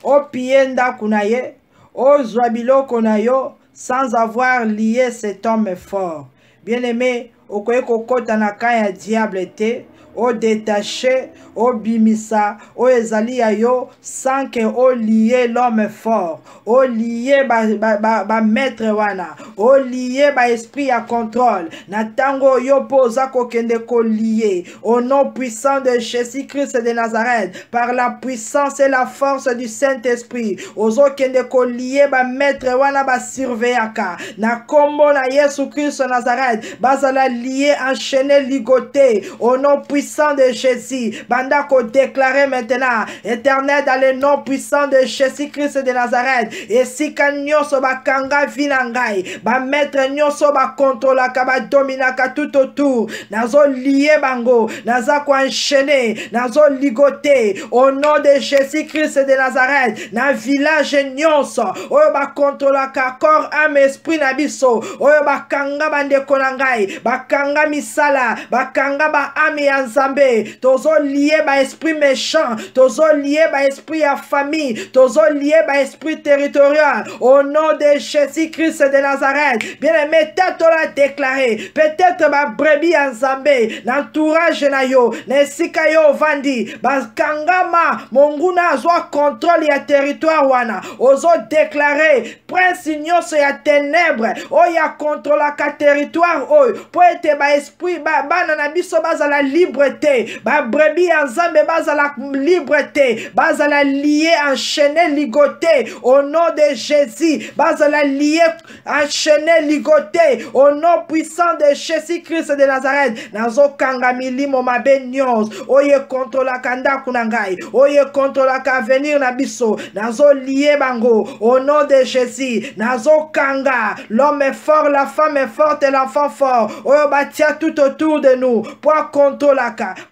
O pie ndaku na ye, o zwa biloko na yo, sans avoir lié cet homme fort. Bien-aimé, okoki kokota na ka ya diable te, o détaché, o bimisa, o ezali ya yo, sans que o lié l'homme fort, o lié ba maître wana, o lié ba esprit à contrôle. Na tango yo poza kokende ko lié, au nom puissant de Jésus-Christ de Nazareth, par la puissance et la force du Saint-Esprit, ozo kende ko lié ba maître wana ba surveillaka. Na kombo na Yesu Christ Nazareth, bazala lié, enchaîné, ligoté, au nom puissant de Jésus. Banda ko déclarer maintenant, éternel, dans le nom puissant de Jésus-Christ de Nazareth, et si ka nyonso ba kanga vinangai, ba maître nyonso ba contrôla ka ba dominaka tout autour, nazo lié bango, naza ko enchaîner, nazo ligoté, au nom de Jésus-Christ de Nazareth, na village nyonso, oyo ba contrôla ka corps, âme, esprit na biso, oyo ba kanga bandeko na ngai, ba kanga misala, ba kanga ba âme ya Nzambe, tozo lié ba esprit méchant, tozo lié ba esprit ya famille, tozo lié ba esprit territorial, au nom de Jésus-Christ de Nazareth. Bien-aimé, peut-être on l'a déclaré, peut-être ba brebis ya Nzambe, l'entourage na yo, nesika yo vandi, ba kangama, monguna azwa contrôle ya territoire wana, ozo déclarer, prince nyonso ya ténèbres, oya contrôle ka territoire oyo, po ete ba esprit bana na biso bazala liberté, ba brebis ya Nzambe bazala liberté, bazala lié, enchaîné, ligoté au nom de Jésus, bazala lié, enchaîné, ligoté au nom puissant de Jésus-Christ de Nazareth. Nazo kanga milimo mabe nyos oye controla kanda kunangai, oye controla ka venir na biso, nazo lié bango au nom de Jésus. Nazo kanga l'homme est fort, la femme est forte et l'enfant fort. Oyo batia tout autour de nous pour contrôler,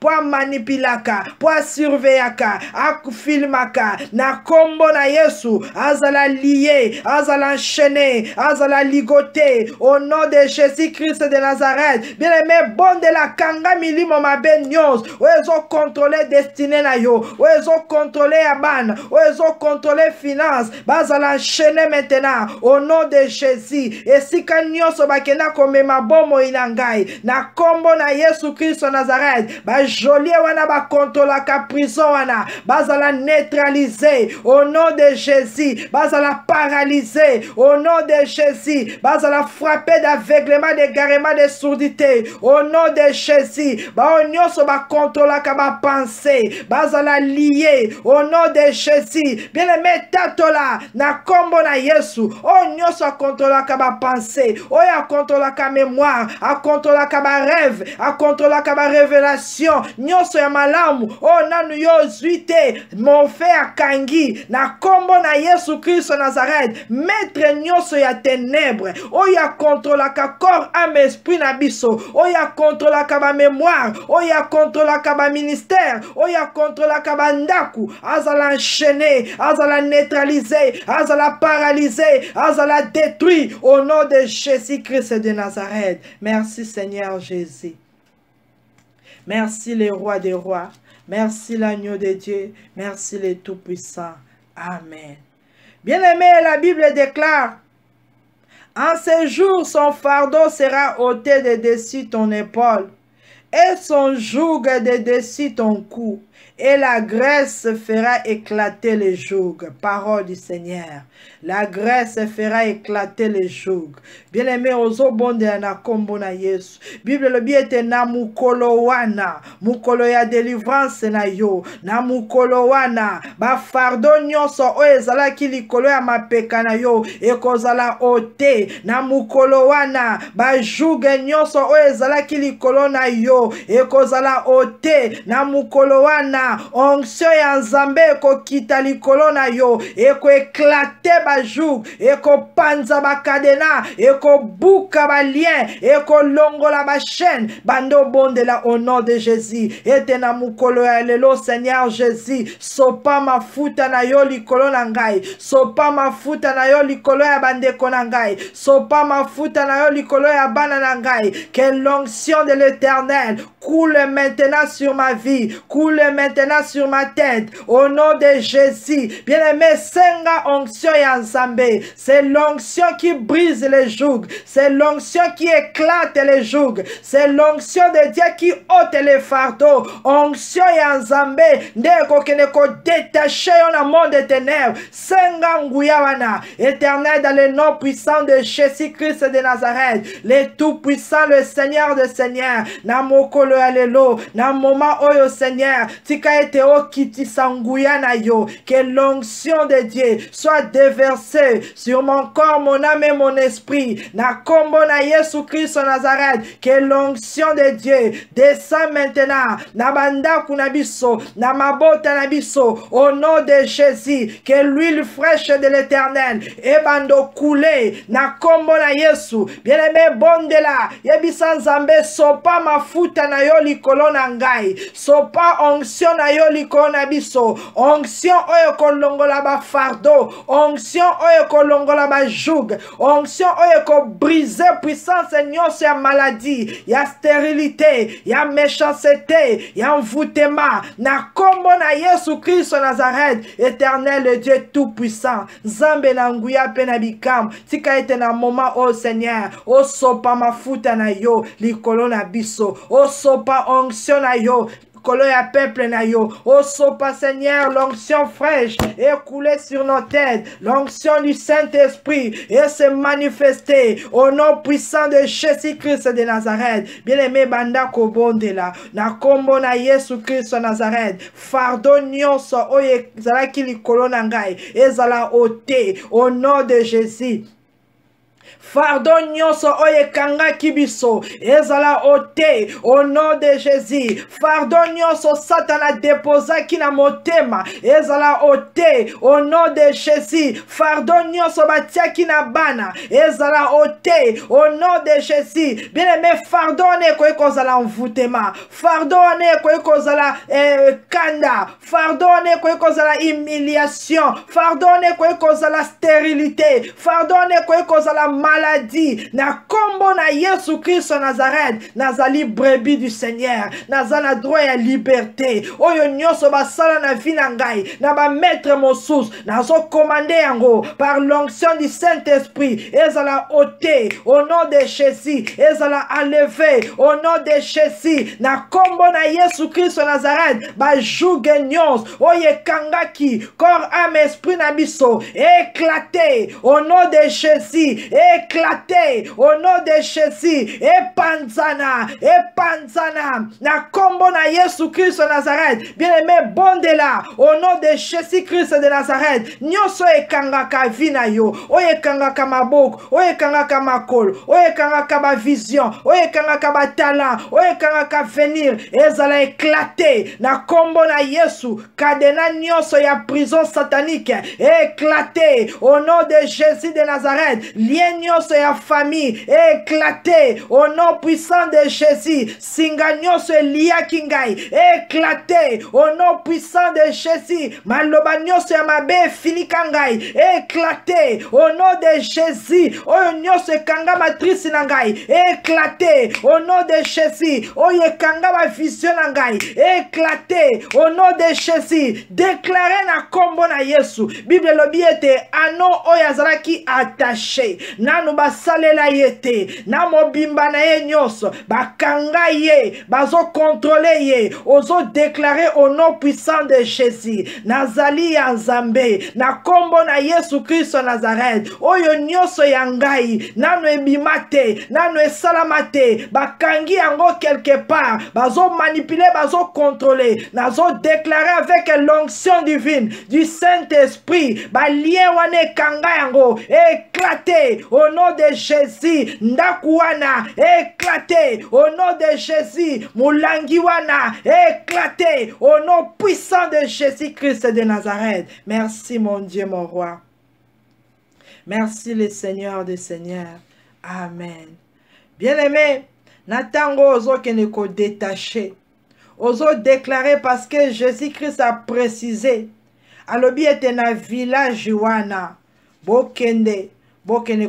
pour manipuler, pour surveiller, pour filmer. Na kombo na Yesu, azala lié, azala enchaîné, azala ligoté au nom de Jésus-Christ de Nazareth. Bien aimé, bon de la kanga milimo mabe nyos, oyo contrôler destinée na yo, oyo contrôler aban, oyo contrôler finance, bazala enchaîné maintenant au nom de Jésus. Et si kanyoso bakena komema bomo inangai na kombo na Yesu Kristo Nazareth, ba jolie wana ba contrôler ka prison wana, bazala neutraliser au nom de Jésus, bazala paralyser au nom de Jésus, bazala frapper d'aveuglement, d'égarement, de surdité au nom de Jésus, ba onyoso ba contrôler ka ba pensée, bazala lié au nom de Jésus. Bien aimé tatola na kombo na Yesu, onyoso contrôler ka ba pensée, oya contrôler ka mémoire, a contrôler ka ba rêve, a contrôler ka ba révélation, nyoso ya malamu o nanu yo zuite mon frère kangi na kombo na Yesu Christ Nazareth, maître nyoso ya ténèbres, oya contrôler ka corps, âme, esprit na biso, oya contrôler ka ba mémoire, oya contrôler ka ba ministère, oya contrôler ka ba ndaku, azala enchaîner, azala neutraliser, azala paralyser, azala détruire au nom de Jésus-Christ de Nazareth. Merci Seigneur Jésus. Merci le roi des rois. Merci l'agneau de Dieu. Merci le Tout-Puissant. Amen. Bien-aimé, la Bible déclare: en ce jour, son fardeau sera ôté de dessus ton épaule, et son joug de dessus ton cou, et la graisse fera éclater le joug. Parole du Seigneur. La graisse fera éclater le joug. Bien-aimé, ozo bonde na kombo na Yesu. Bible le biete na mukolo wana, mukolo ya délivrance na yo, na mukolo wana, ba fardo nyonso o ezala ki likolo ya mapeka na yo, ekozala ote, na mukolo wana, ba juge nyonso o ezala ki likolo na yo, ekozala ote, na mukolo wana, onction ya Nzambe ekokita likolo na yo, eko éclater ba joug, eko panza ba kadena, eko buka ba lien, eko longola ba chaîne, bando bondela au nom de Jésus. Ete na mukolo ya lelo Seigneur Jésus, sopa mafuta na yo likolo na ngai, sopa mafuta na yo likolo ya bandeko na ngai, sopa mafuta na yo likolo ya bana na ngai, que l'onction de l'Éternel coule maintenant sur ma vie, coule maintenant sur ma tête, au nom de Jésus. Bien-aimé, senga onction ya Nzambe, c'est l'onction qui brise les jougs, c'est l'onction qui éclate les jougs, c'est l'onction de Dieu qui ôte les fardeaux. Onction ya Nzambe ndeko kene ko détacher yon monde des ténèbres, senga nguya wana. Éternel, dans le nom puissant de Jésus-Christ de Nazareth, le tout-puissant, le Seigneur de Seigneurs, na mokolo ya lelo, na moment oyo Seigneur, tika ete o kiti sanguya na yo, que l'onction de Dieu soit déversée sur mon corps, mon âme et mon esprit, na kombo na Yesu Christ Nazareth, que l'onction de Dieu descend maintenant, na banda kunabiso, na mabota nabiso, au nom de Jésus, que l'huile fraîche de l'Éternel, et bando coulé, na kombo na Yesu, bien-aimé bondela, yebisa Nzambe, sopa mafuta na yo likolo na ngai, sopa onction na yo likolo na biso, onction oyo kolongola ba fardeau, onction oyo kolongola ba joug, onction oyo ko briser puissance nyonso ya maladie, ya stérilité, ya méchanceté, ya envoûtement, na kombo na Yesu Christ Nazareth, Éternel le Dieu tout-puissant, Nzambe na nguya pe na bikam, tika ete na moment o Seigneur, o sopa mafuta na yo likolo na biso, o sopa onction na yo likolo ya peuple na yo. Ô sopa Seigneur, l'onction fraîche est coulée sur nos têtes. L'onction du Saint-Esprit est se manifester au nom puissant de Jésus-Christ de Nazareth. Bien-aimé banda kobondela na kombo na Yesu Christ de Nazareth. Fardeau nyonso oye zalaki likolo na ngai ezala ôté au nom de Jésus. Fardeau nyonso oye kanga kibiso ezala ôté au nom de Jésus. Fardeau nyonso Satan a déposé ki na motema ezala ôté au nom de Jésus. Fardeau nyonso batia ki na bana ezala ôté au nom de Jésus. Bien-aimé, fardeau ne koyi kozala envoûtement. Fardeau ne koyi kozala kanda. Fardeau ne koyi kozala humiliation. Fardeau ne koyi kozala stérilité. Fardeau ne koyi kozala maladie. Na kombo na Yesu Christ Nazareth nazali brebis du Seigneur. Nazana droit ya liberté. Oyo nyonso basala na vie na ngai na ba maître mosusu nazo commander yango par l'onction du Saint-Esprit ezala ôté au nom de Jésus. Ezala enlevé au nom de Jésus. Na kombo na Yesu Christ Nazareth ba jouge nyonso oye kangaki corps âme esprit na biso éclaté au nom de Jésus. Éclaté au nom de Jésus. Epanzana na kombo na Yesu Christ Nazareth. Bien-aimé, bondela au nom de Jésus Christ de Nazareth. Nyonso ekangaka vina yo, oye kangaka maboko, oye kangaka makolo, oye kangaka ba vision, oye kangaka ba talent, oye kangaka venir ezala éclaté na kombo na Yesu. Cadena nyonso ya prison satanique éclaté au nom de Jésus de Nazareth. Lien nyonso ya famille éclaté au nom puissant de Jésus. Singa nyonso elia kingai éclaté au nom puissant de Jésus. Maloba nyonso ya mabe finikangai éclaté au nom de Jésus. Oyo nyonso ekanga matrice na ngai éclaté au nom de Jésus. Oyo ekanga ma vision na ngai éclaté au nom de Jésus. Déclaré na kombo na Yesu. Bible lobi ete ano oyo azalaki attaché nanu basalela yete na mobimba na ye nyonso bakanga ye bazo contrôler ye ozo déclarer au nom puissant de Jésus. Nazali ya Nzambe na kombo na Yesu Christ Nazareth. Oyo nyonso ya ngai nanu ebimate nanu esalamate bakangi yango quelque part bazo manipuler bazo contrôler nazo déclarer avec l'onction divine du Saint-Esprit ba lien wane kanga yango éclaté au nom de Jésus. Ndakuana éclaté au nom de Jésus. Mulangiwana éclaté au nom puissant de Jésus-Christ de Nazareth. Merci mon Dieu, mon roi. Merci le Seigneur des Seigneurs. Amen. Bien-aimé, natango ozo keneko détaché. Ozo déclaré parce que Jésus-Christ a précisé. Alobi ete na village wana. Bokende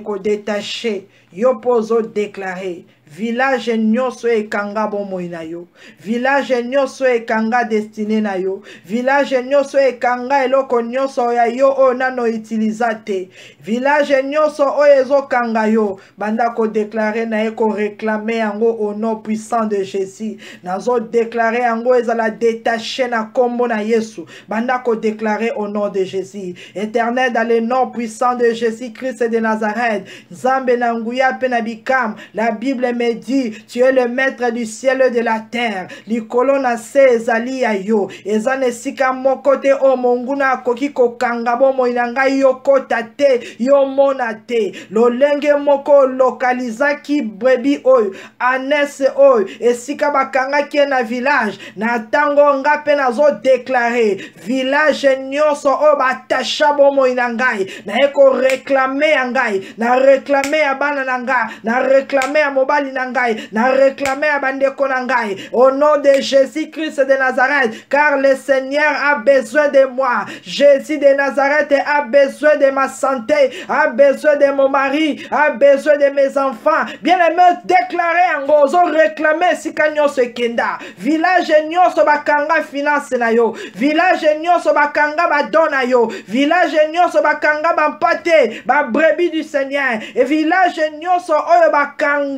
ko détaché. Yopozo déclaré. Village nyonso ekanga bomoi na yo. Village nyonso ekanga destiné na yo. Village nyonso ekanga eloko nyonso ya yo o nano utilisate. Village nyonso o ezo kanga yo. Banda ko déclarer na ko réclamer yango au nom puissant de Jésus. Nazo déclarer yango ezala détaché na kombo na Yesu. Banda ko déclarer au nom de Jésus. Éternel dans le nom puissant de Jésus-Christ de Nazareth. Nzambe na nguya pe na bikam. La Bible me dit, tu es le maître du ciel et de la terre. Likolo na se ezali ya yo. Ezane sika mokote o monguna koki kokanga bomo inanga yo kota te, yo mona te. Lolenge moko lokaliza ki brebi oyo. Anese oyo. Esika bakanga ki na village. Na tango nga pe nazo déclarer. Village nyonso o batasha bomo inangai. Na eko réclamer angai. Na réclamer abana nanga. Na réclamer a mobali nangai. Na réclamer a bandeko nangai. Au nom de Jésus-Christ de Nazareth. Car le Seigneur a besoin de moi. Jésus de Nazareth a besoin de ma santé. A besoin de mon mari. A besoin de mes enfants. Bien aimé, déclarer en gozo. Réclamer si kanyo se kenda. Village nyonso bakanga finance na yo. Village nyonso bakanga badona yo. Village nyonso bakanga bampate. Ba brebis du Seigneur. Et village nyonso oyo bakanga.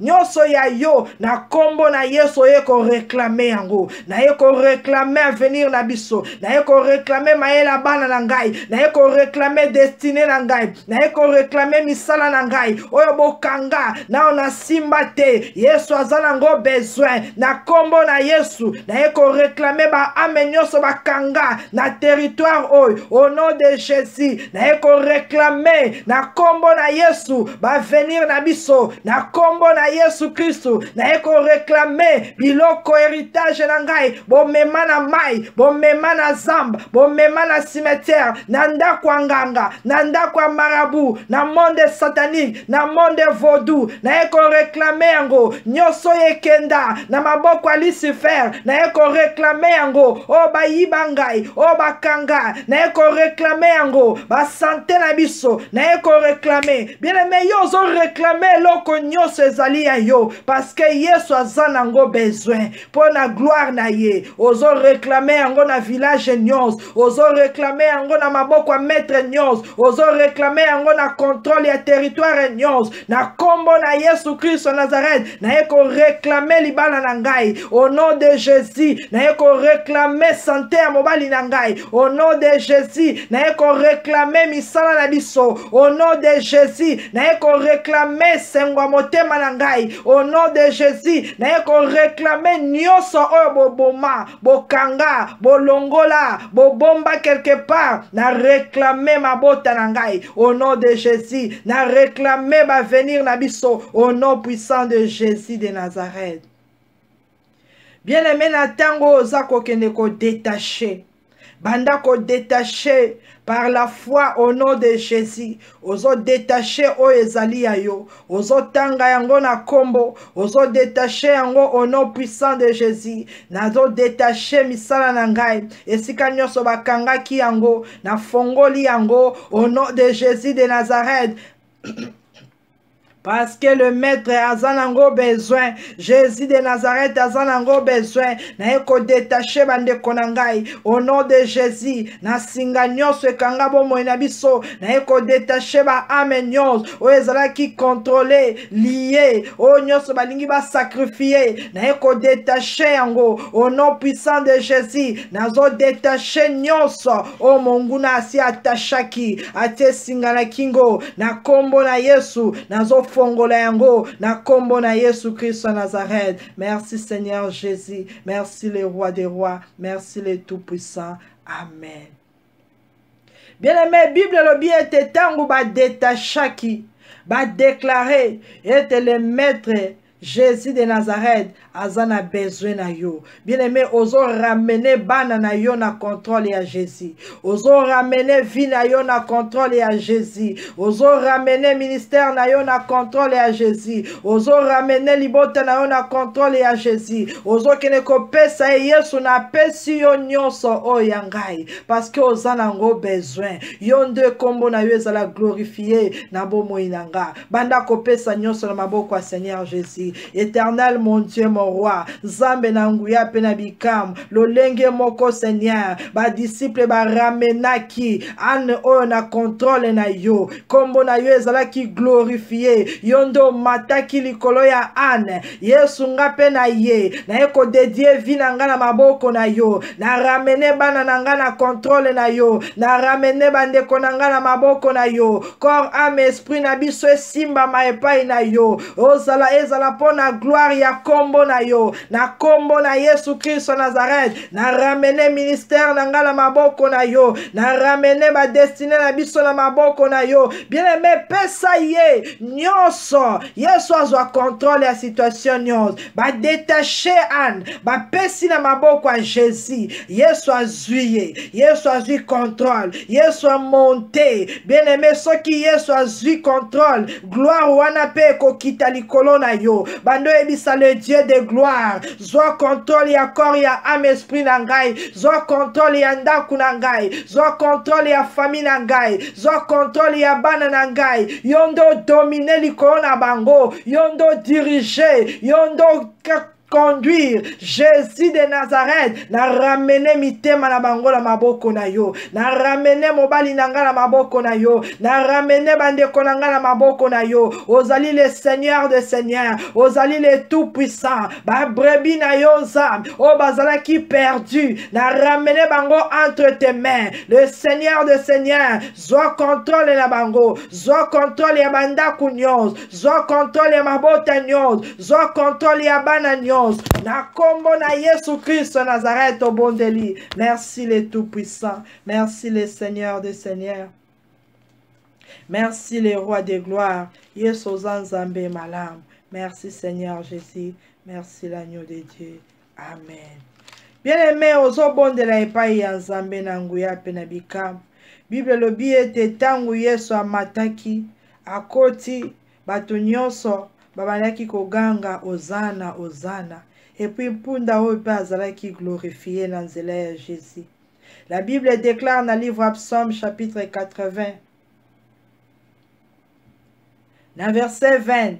nyonso ya yo na kombo na Yesu ye ko réclamer yango na ye ko réclamer avenir na biso na ye ko réclamer mayela bana na ngai na ye ko réclamer destinée na ngai na ye ko réclamer misala na ngai oyo bokanga na ona simba te Yesu azana ngo besoin na kombo na Yesu na ye ko réclamer ba ame nyonso bakanga na territoire oyo au nom de Jésus na ye ko réclamer na kombo na Yesu ba venir na biso na kombo na Yesu Kristo na ye ko réclamer biloko héritage na ngai bomema na mai bomema na zamba bomema na cimetière na ndako nganga na ndako marabu na monde satanique na monde vaudou na ye ko réclamer yango nyonso yekenda na maboko ya Lucifer na ye ko réclamer yango o bayiba ngai o bakanga na ye ko réclamer yango ba santé na biso na ye ko réclamer bien aimé yo zo réclamer loko nyonso ezali ya yo parce que Yesu aza nango besoin pour na gloire na ye ozo réclamer yango na village nyonso ozo réclamer yango na maboko ya maître nyonso ozo réclamer yango na contrôle ya territoire nyonso na kombo na Yesu Christ Nazareth na ye ko réclamer libala na ngai au nom de Jésus na ye ko réclamer santé ya mobali na ngai au nom de Jésus na ye ko réclamer misala na biso au nom de Jésus na ye ko réclamer sengwa motema na ngai au nom de Jésus na ye ko réclamer nyonso oyo boboma bokanga bolongola bobomba quelque part na réclamer mabota na ngai au nom de Jésus na réclamer ba venir na biso au nom puissant de Jésus de Nazareth. Bien aimé na tango oza kokende ko détaché banda ko détaché par la foi au nom de Jésus ozo détaché o ezali ya yo ozo tanga yango na kombo ozo détaché yango au nom puissant de Jésus nazo détaché misala na ngai esika nyonso bakangaki yango na fongoli yango au nom de Jésus de Nazareth. Parce que le maître azanango besoin, Jésus de Nazareth azanango besoin, na eko détaché bande konangai, au nom de Jésus, na singa nyonso ekanga bomo na biso, na eko détaché ba ame nyonso, o ezala ki contrôler, lié, o nyonso balingi ba sacrifier, na eko détaché yango, au nom puissant de Jésus, nazo détaché nyonso, o monguna asi atashaki, ate singa na kingo, na kombo na Yesu, nazo fongola yango na kombo na Yesu Christ Nazareth. Merci Seigneur Jésus, merci le roi des rois, merci le tout-puissant. Amen. Bien-aimé, Bible le bien était tango ba détachaki, ba déclarer était le maître Jésus de Nazareth azana besoin na yo. Bien-aimé, ozo ramener bana na yo na contrôle ya Jésus. Ozo ramener vie na yo na contrôle ya Jésus. Ozo ramener ministère na yo na contrôle ya Jésus. Ozo ramener libota na yo na contrôle ya Jésus. Ozo kene ko pesa Yesu na pesi yo nyonso o yangai parce que ozana ngo besoin. Yo nde kombo na yo ezala glorifier na bomo inanga. Banda ko pesa nyonso na maboko ya Seigneur Jésus. Éternel mon Dieu mon roi Zambe na nguya pe na bikam lolenge moko Seigneur ba disciple ba ramenaki ane oyo na contrôle na yo kombo na yo ezala ki glorifié yondo mataki likolo ya ane Yesu nga pe na ye na eko dédié vie na nga na maboko na yo na ramene bana na nga na contrôle na yo na ramene bandeko na nga na maboko na yo corps âme esprit na biso esimba ma epai na yo ozala ezala pona gloire ya kombo na yo na kombo na Yesu Christ Nazareth na ramene ministère na nga na maboko na yo na ramene ba destiné na biso na maboko na yo bien aimé pesa ye nyonso Yesu azwa contrôle ya situation nyonso ba détaché an ba pesi na maboko a Jésus Yesu azwi Yesu azwi contrôle Yesu a monté bien aimé soki Yesu azwi contrôle gloire wana pe ko kita likolo na yo bando ebisa le Dieu de gloire zwa contrôle ya corps ya âme esprit na ngai zwa contrôle ya ndaku na ngai zwa contrôle ya famille na ngai zwa contrôle ya bana na ngai yondo dominer likolo na bango yondo diriger yondo conduire. Jésus de Nazareth, na ramener mitema na bango la maboko na yo, na ramener mobali nanga na maboko na yo, na ramener bandeko nanga na maboko na yo. Ozali le Seigneur de Seigneurs, ozali le tout-puissant, ba brebis na yo zam, o bazala qui perdu, na ramener bango entre tes mains. Le Seigneur de Seigneurs, zwa contrôle na bango, zwa contrôle ya bandaku nyonso, zwa contrôle ya mabota nyonso, zwa contrôle ya bana nyonso, na kombo na Yesu Christ Nazareth au bondeli. Merci le tout-puissant, merci le Seigneur de Seigneurs, merci le roi de gloire, Yesu Zanzambe malam. Merci Seigneur Jésus, merci l'agneau de Dieu. Amen. Bien-aimé, ozo bondela epai ya Nzambe na nguya pe na bikam. Bible lobi ete tangu Yesu amataki, akoti bato nyonso babalaki koganga Ozana, Ozana. Et puis punda oyo pe azalaki glorifié na nzela ya Jésus. La Bible déclare dans le livre Psaume chapitre 80, dans verset 20,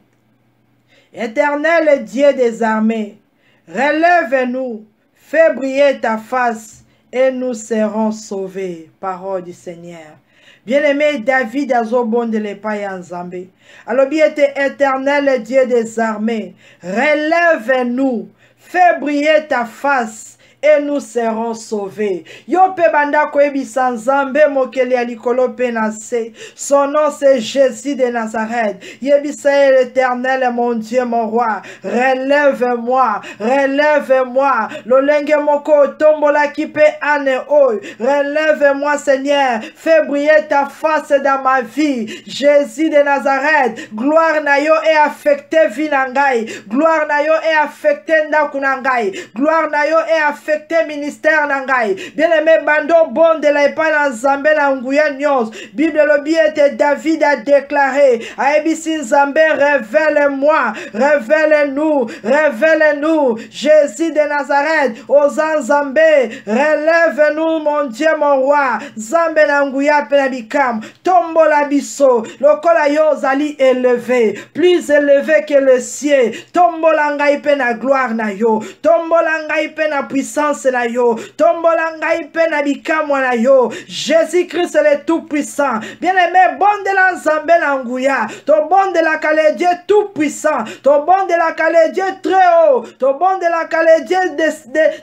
Éternel Dieu des armées, relève-nous, fais briller ta face et nous serons sauvés. Parole du Seigneur. Bien-aimé, David a zobonde le paye en Zambé. Alors bien éternel Dieu des armées, relève-nous, fais briller ta face et nous serons sauvés. Yo pe banda koebi sanzambe mokeli ya likolo pe na se. Son nom c'est Jésus de Nazareth. Yebisa l'Éternel, mon Dieu, mon roi. Relève-moi, relève-moi. Lolenge moko tombola ki pe ane oy. Relève-moi, Seigneur. Fais briller ta face dans ma vie. Jésus de Nazareth. Gloire na yo est affecté vinangai. Gloire na yo est affecté ndakunangai. Gloire na yo est affecté ministère nangai. Bien-aimé bando bon de la epa na Nzambe na nguya nyos. Bible lobi ete David a déclaré a ebisi Nzambe, révèle-moi, révèle-nous, révèle-nous. Jésus de Nazareth, aux Nzambe, relève-nous mon Dieu mon roi. Nzambe na nguya pe na bikam. Tombo la biso, lokola yo zali élevé, plus élevé que le ciel. Tombo la ngai pe na gloire na yo. Tombo la ngai pe na puissance na yo, tombola ngai pe na bikamwa na yo. Jésus-Christ le tout-puissant. Bien-aimé, bon de la Nzambe na nguya, to bon de la kale Dieu tout-puissant, to bon de la kale Dieu très haut, to bon de la kale Dieu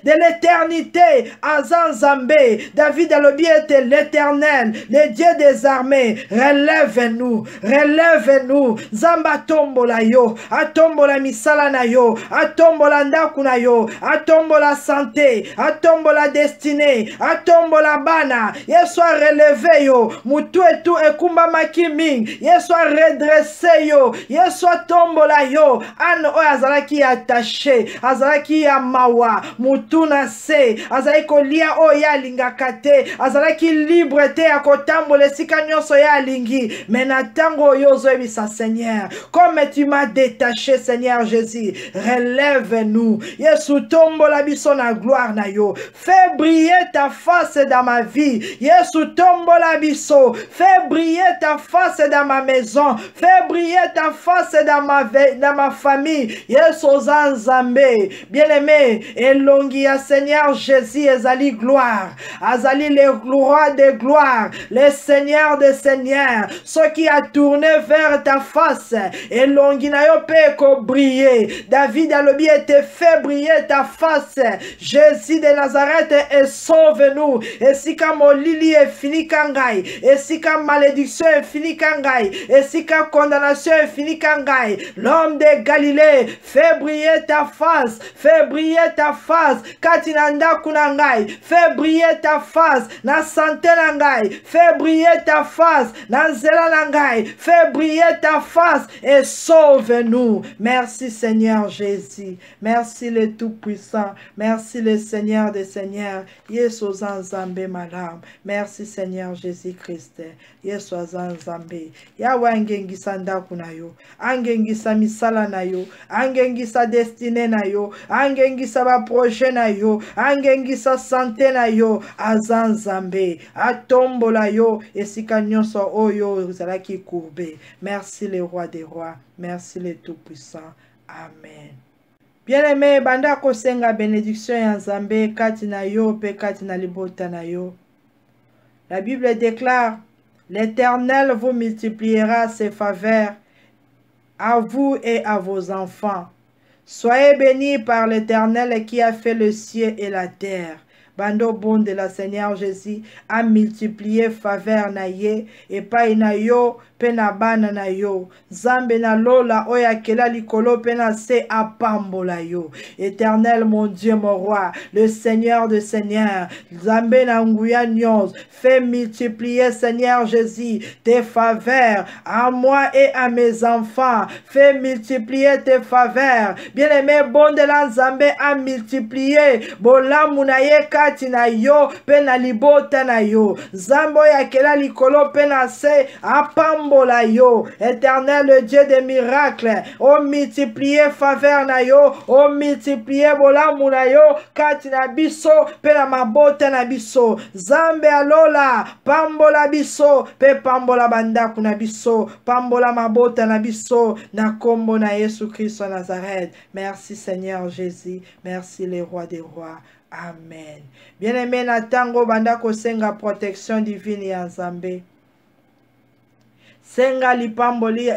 de l'éternité. Azan Nzambe, David a lobi était l'Éternel, le Dieu des armées. Relève-nous, relève-nous. Zamba tombola yo, atombola misala na yo, atombola ndaku na yo, atombola santé, atombo la destinée, atombo la bana. Yesu a relevé yo, mutu etu ekumba makiming. Yesu a redressé yo, Yesu a tombo la yo. Ano o azalaki attaché, azalaki ya mawa, mutu na se, azalaki kolia o ya lingakate, azalaki libre te ya kotambo le sika nyonso ya lingi. Menatango yo zoebisa Seigneur, comme tu m'as détaché Seigneur Jésus, relève-nous. Yesu tombo la biso na gloire na yo. Fais briller ta face dans ma vie. Yesu tombo la biso. Fais briller ta face dans ma maison. Fais briller ta face dans ma famille. Yesu Zanzambe. Bien-aimé, elongi ya Seigneur Jésus ezali gloire. Azali le roi de gloire, le Seigneur de Seigneurs. Ce qui a tourné vers ta face. Elongi na yo pe ko briller. David a lobi était fait briller ta face. Jésus de Nazareth et sauve-nous. Et si comme molili est fini kangai, et si comme malédiction est fini kangai, et si comme condamnation est fini kangai, l'homme de Galilée, fais briller ta face, fais briller ta face, katinanda kunangai, fais briller ta face, na santé nangai, fais briller ta face, na zela nangai, fais briller ta face et sauve-nous. Merci Seigneur Jésus, merci le Tout-Puissant, merci le Seigneur des Seigneurs, Yesu Zanzambe madame. Merci Seigneur Jésus-Christ. Yesu Zanzambe. Yawe angengisa ndaku na yo, angengisa misala na yo, angengisa destine na yo, angengisa ba projet na yo, angengisa santé na yo, azanzambe, atombola yo, esika nyonso oyo zalaki courbe. Merci le roi des rois, merci le tout-puissant. Amen. Bien-aimé, banda kosenga bénédiction ya Nzambe kati na yo pe kati na libota na yo. La Bible déclare, l'Éternel vous multipliera ses faveurs à vous et à vos enfants. Soyez bénis par l'Éternel qui a fait le ciel et la terre. Bando bon de la Seigneur Jésus a multiplié faveur na ye et pas na yo pena bana na yo. Zambe na lola oya kela likolo pena se apambola yo. Éternel mon Dieu mon roi, le Seigneur de Seigneur, Zambe na nguya nyos, fais multiplier Seigneur Jésus tes faveurs à moi et à mes enfants. Fais multiplier tes faveurs. Bien-aimé bon de la Zambe a multiplié bola munaye na yo pena libota na yo. Zambo ya kela likolo pena se apambola yo. Éternel le Dieu des miracles, o multiplier faveur na yo, o multiplier bolamu na yo kati na biso pena mabota na biso. Zambe alola pambola biso pe pambola bandaku na biso, pambola mabota na biso na kombo na Yesu Christ wa Nazareth. Merci Seigneur Jésus, merci les rois des rois. Amen. Bien-aimé na tango banda kosenga protection divine ya Nzambe. Senga lipamboli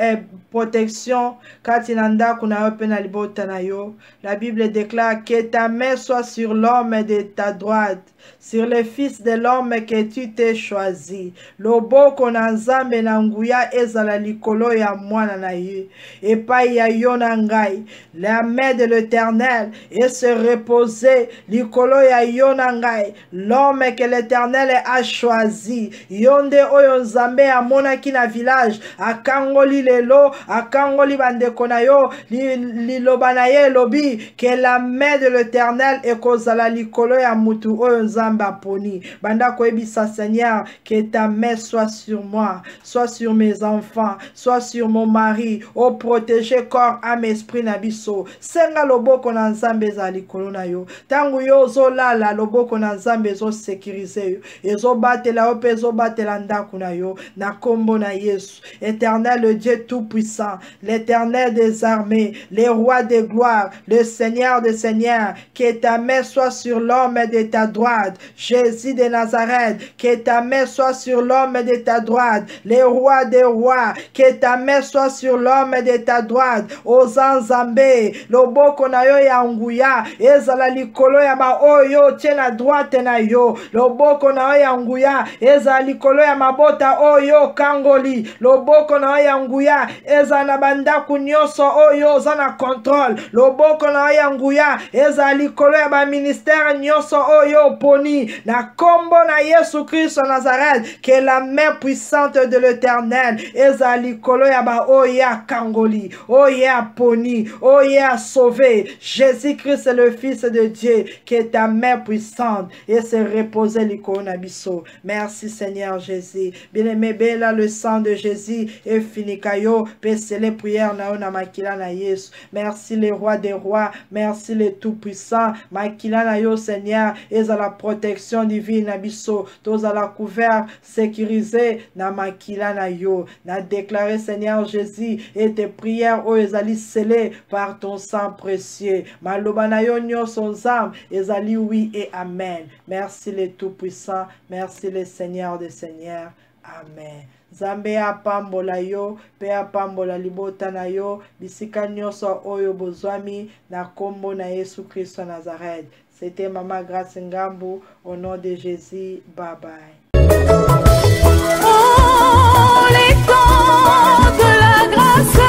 protection kati na ndako na yo pe na libota na yo. La Bible déclare que ta main soit sur l'homme de ta droite, sur le fils de l'homme que tu t'es choisi. Loboko na Nzambe na nguya ezala likolo ya mwana na ye. Epai ya yo na ngai. La main de l'Éternel et se reposer likolo ya yo na ngai. L'homme que l'Éternel a choisi. Yonde oyo Nzambe amonaki na village. Akangoli lelo, akangoli bandeko na yo, liloba na ye lobi, que la main de l'Éternel ekozala likolo ya mutu oyo Nzambe aponi. Banda koyebisa Seigneur, que ta main soit sur moi, soit sur mes enfants, soit sur mon mari, au protéger corps, âme, esprit na biso. Senga loboko na Nzambe za likolo na yo. Tangu yo zo lala loboko na Nzambe zo sécuriser yo. Ezo batela yo pe zo batela ndaku na yo. Na kombo na Yesu. Éternel, le Dieu tout-puissant, l'Éternel des armées, les rois de gloire, le Seigneur des seigneurs, que ta main soit sur l'homme de ta droite, Jésus de Nazareth, que ta main soit sur l'homme de ta droite, les rois des rois, que ta main soit sur l'homme de ta droite, Ozan Zambé, loboko na yo ya nguya, ezala likolo ya ba oyo tie na droite na yo, loboko na yo ya nguya, ezala likolo ya mabota oyo kangoli, loboko na ya nguya eza na bandaku nyonso oyo za na contrôle. Loboko na ya nguya eza likolo ya ba ministère nyonso oyo poni na kombo na Yesu Christ wa Nazareth. Que la main puissante de l'Éternel eza likolo ya ba oya kangoli, oya poni, oya sauvé. Jésus Christ est le Fils de Dieu. Que ta main puissante et se reposer likolo na biso. Merci Seigneur Jésus. Bien-aimé, bela le sang de Jésus et fini kayo pese les prières na ona makila na Yesu. Merci les rois des rois, merci les tout puissants makila na yo Seigneur et à la protection divine na biso, tous à la couvert sécurisé na makila na yo. Na déclaré Seigneur Jésus et tes prières o ezali scellées par ton sang précieux. Maloba na yo nyonso nzambe ezali oui et amen. Merci les tout puissants, merci les seigneurs des seigneurs. Amen. Zambe apambola yo, pe apambola libota na yo, bisika nyonso oyo bozwami na kombo na Yesu Christ wa Nazareth. C'était Maman Grace Ngambu, au nom de Jésus. Bye bye. Oh, les temps de la grâce.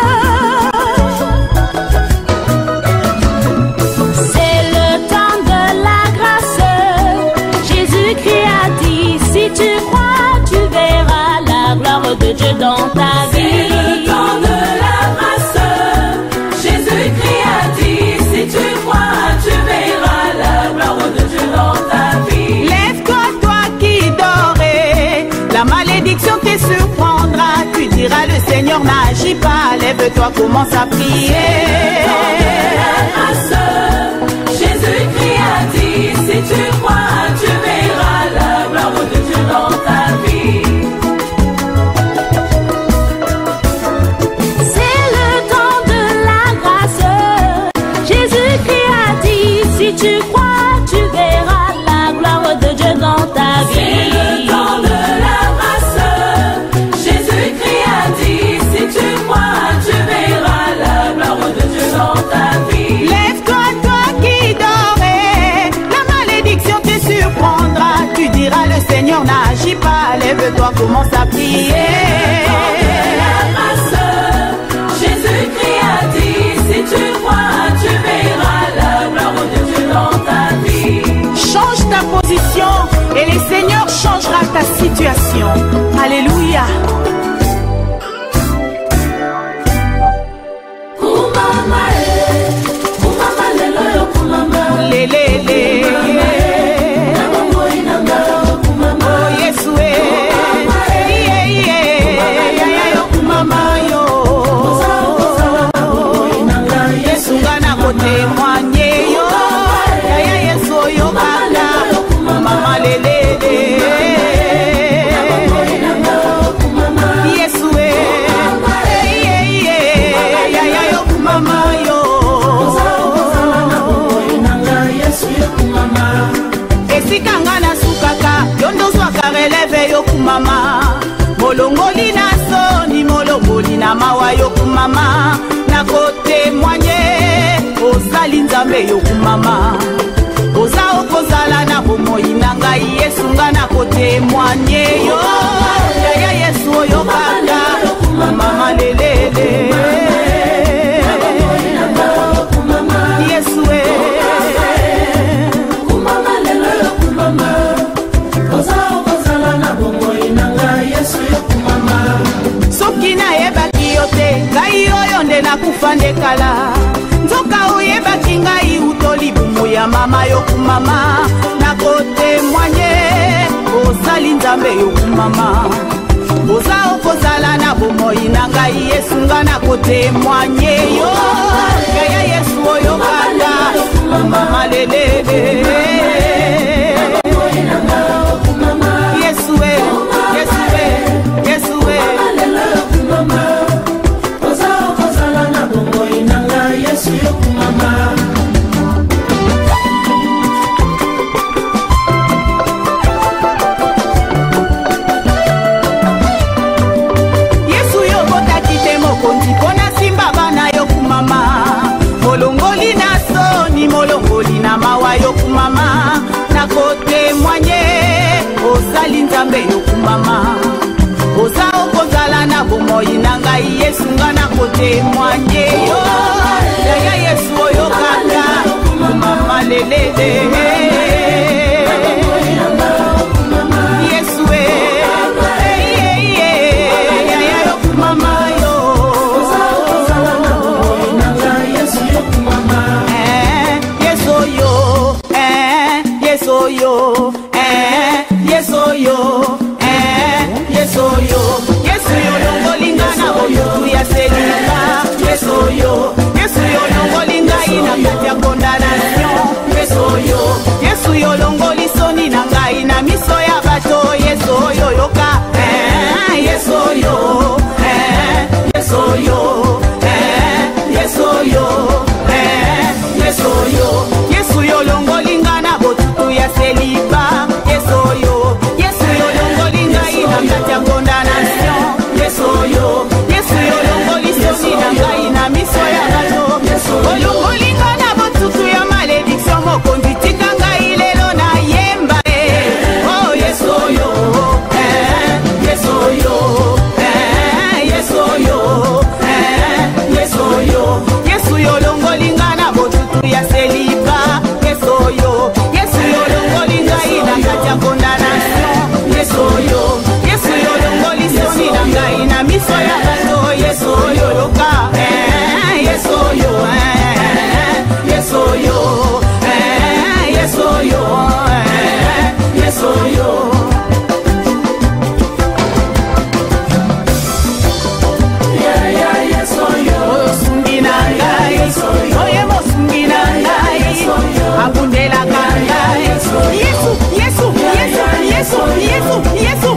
C'est le temps de la grâce. Jésus-Christ a dit, si tu crois, tu verras la gloire de Dieu dans ta vie. C'est le temps de la grâce. Jésus-Christ a dit, si tu crois, tu verras la gloire de Dieu dans ta vie. Lève-toi, toi qui dormais, la malédiction te surprendra. Tu diras, le Seigneur n'agit pas. Lève-toi, commence à prier. C'est le temps de la grâce. Jésus-Christ a dit, si tu crois, tu verras la gloire de Dieu dans ta vie. C'est le temps de la grâce. Jésus-Christ tu crois, tu verras la gloire de Dieu dans ta vie. C'est le temps de la grâce. Jésus-Christ a dit, si tu crois, tu verras la gloire de Dieu dans ta vie. Lève-toi, toi qui dormais, la malédiction te surprendra. Tu diras, le Seigneur n'agit pas. Lève-toi, commence à prier. Jésus-Christ a dit, si tu crois, tu verras la gloire de Dieu dans ta vie. Change ta position et le Seigneur changera ta situation. Alléluia. Kumama, kumama lelo yo kumama. Lelele. Oh Yesu Yesu ngana kotemwanye yo. Yaya Yesu yo kaka. Mama lelele. Yesu yaya yo kumama yo. Esika ngana sukaka yondozwaka releve yo kumama. Molongoli na soni, molongoli na mawa yo kumama. Na kotemwanye osali nzambe yo kumama. Oza okozala na bomoi na ngai Yesu nga na kotemwanye yo. Yaya Yesu oyo kaka. Mama lelele. Yesu kumama lelo yo kumama. Oza okozala na bomoi na ngai Yesu yo kumama. Soki nayebaki yo te, ngai oyo nde nakufa nde kala. Nzoka oyebaki ngai utoli bumu ya mama yo kumama. Nakotemwanye osali nzambe yo kumama. Oza okozala na bomoi na ngai Yesu nga nakotemwanye yo. Yaya Yesu oyo kaka. Mama lelele. Yesu Yesu Oza okozala na bomoi na ngai Yesu yo kumama. Yesu yo botaki te mokonzi mpona simba bana yo kumama. Molongoli na soni, molongoli na mawa yo kumama. Nakotemwanye osali nzambe yo kumama. Oza okozala na bomoi na ngai Yesu nga nakotemwanye yo. Yaya Yesu oyo kaka. Mama lelele. Yesu yaya yo kumama yo. Oza okozala na bomoi na ngai Yesu yo kumama. Yesu yo, Yesu yo, Yesu yo, Yesu yo. Yesu yo longolinga na bomutu ya selika. Yesu yo longolinga ina kati ya condamnation. Yesu yo longoli soni na ngai na miso ya bato. Yesu yo yoka. Yesu yo, Yesu yo, Yesu yo, Yesu yo. Yesu yo longolinga na botutu ya selika. Yesu yo longolinga ina kati ya condamnation. Yesu yo longoli soni na ngai na miso ya bato. Olongolinga na botutu ya malédiction mokonzi tika ngai lelo na yemba. Oh Yesu yo, Yesu yo, Yesu yo, Yesu yo. Yesu yo longolinga na botutu ya selika. Yesu yo longolinga ina kati ya condamnation. Yesu yo longoli soni na ngai na miso ya bato. Yesu yo yoka. Yesu yo, Yesu yo, Yesu yo, Yesu yo. Osungi na ngai, oye mosungi na ngai, abundela ngai. Yesu, Yesu, Yesu, Yesu, Yesu, Yesu.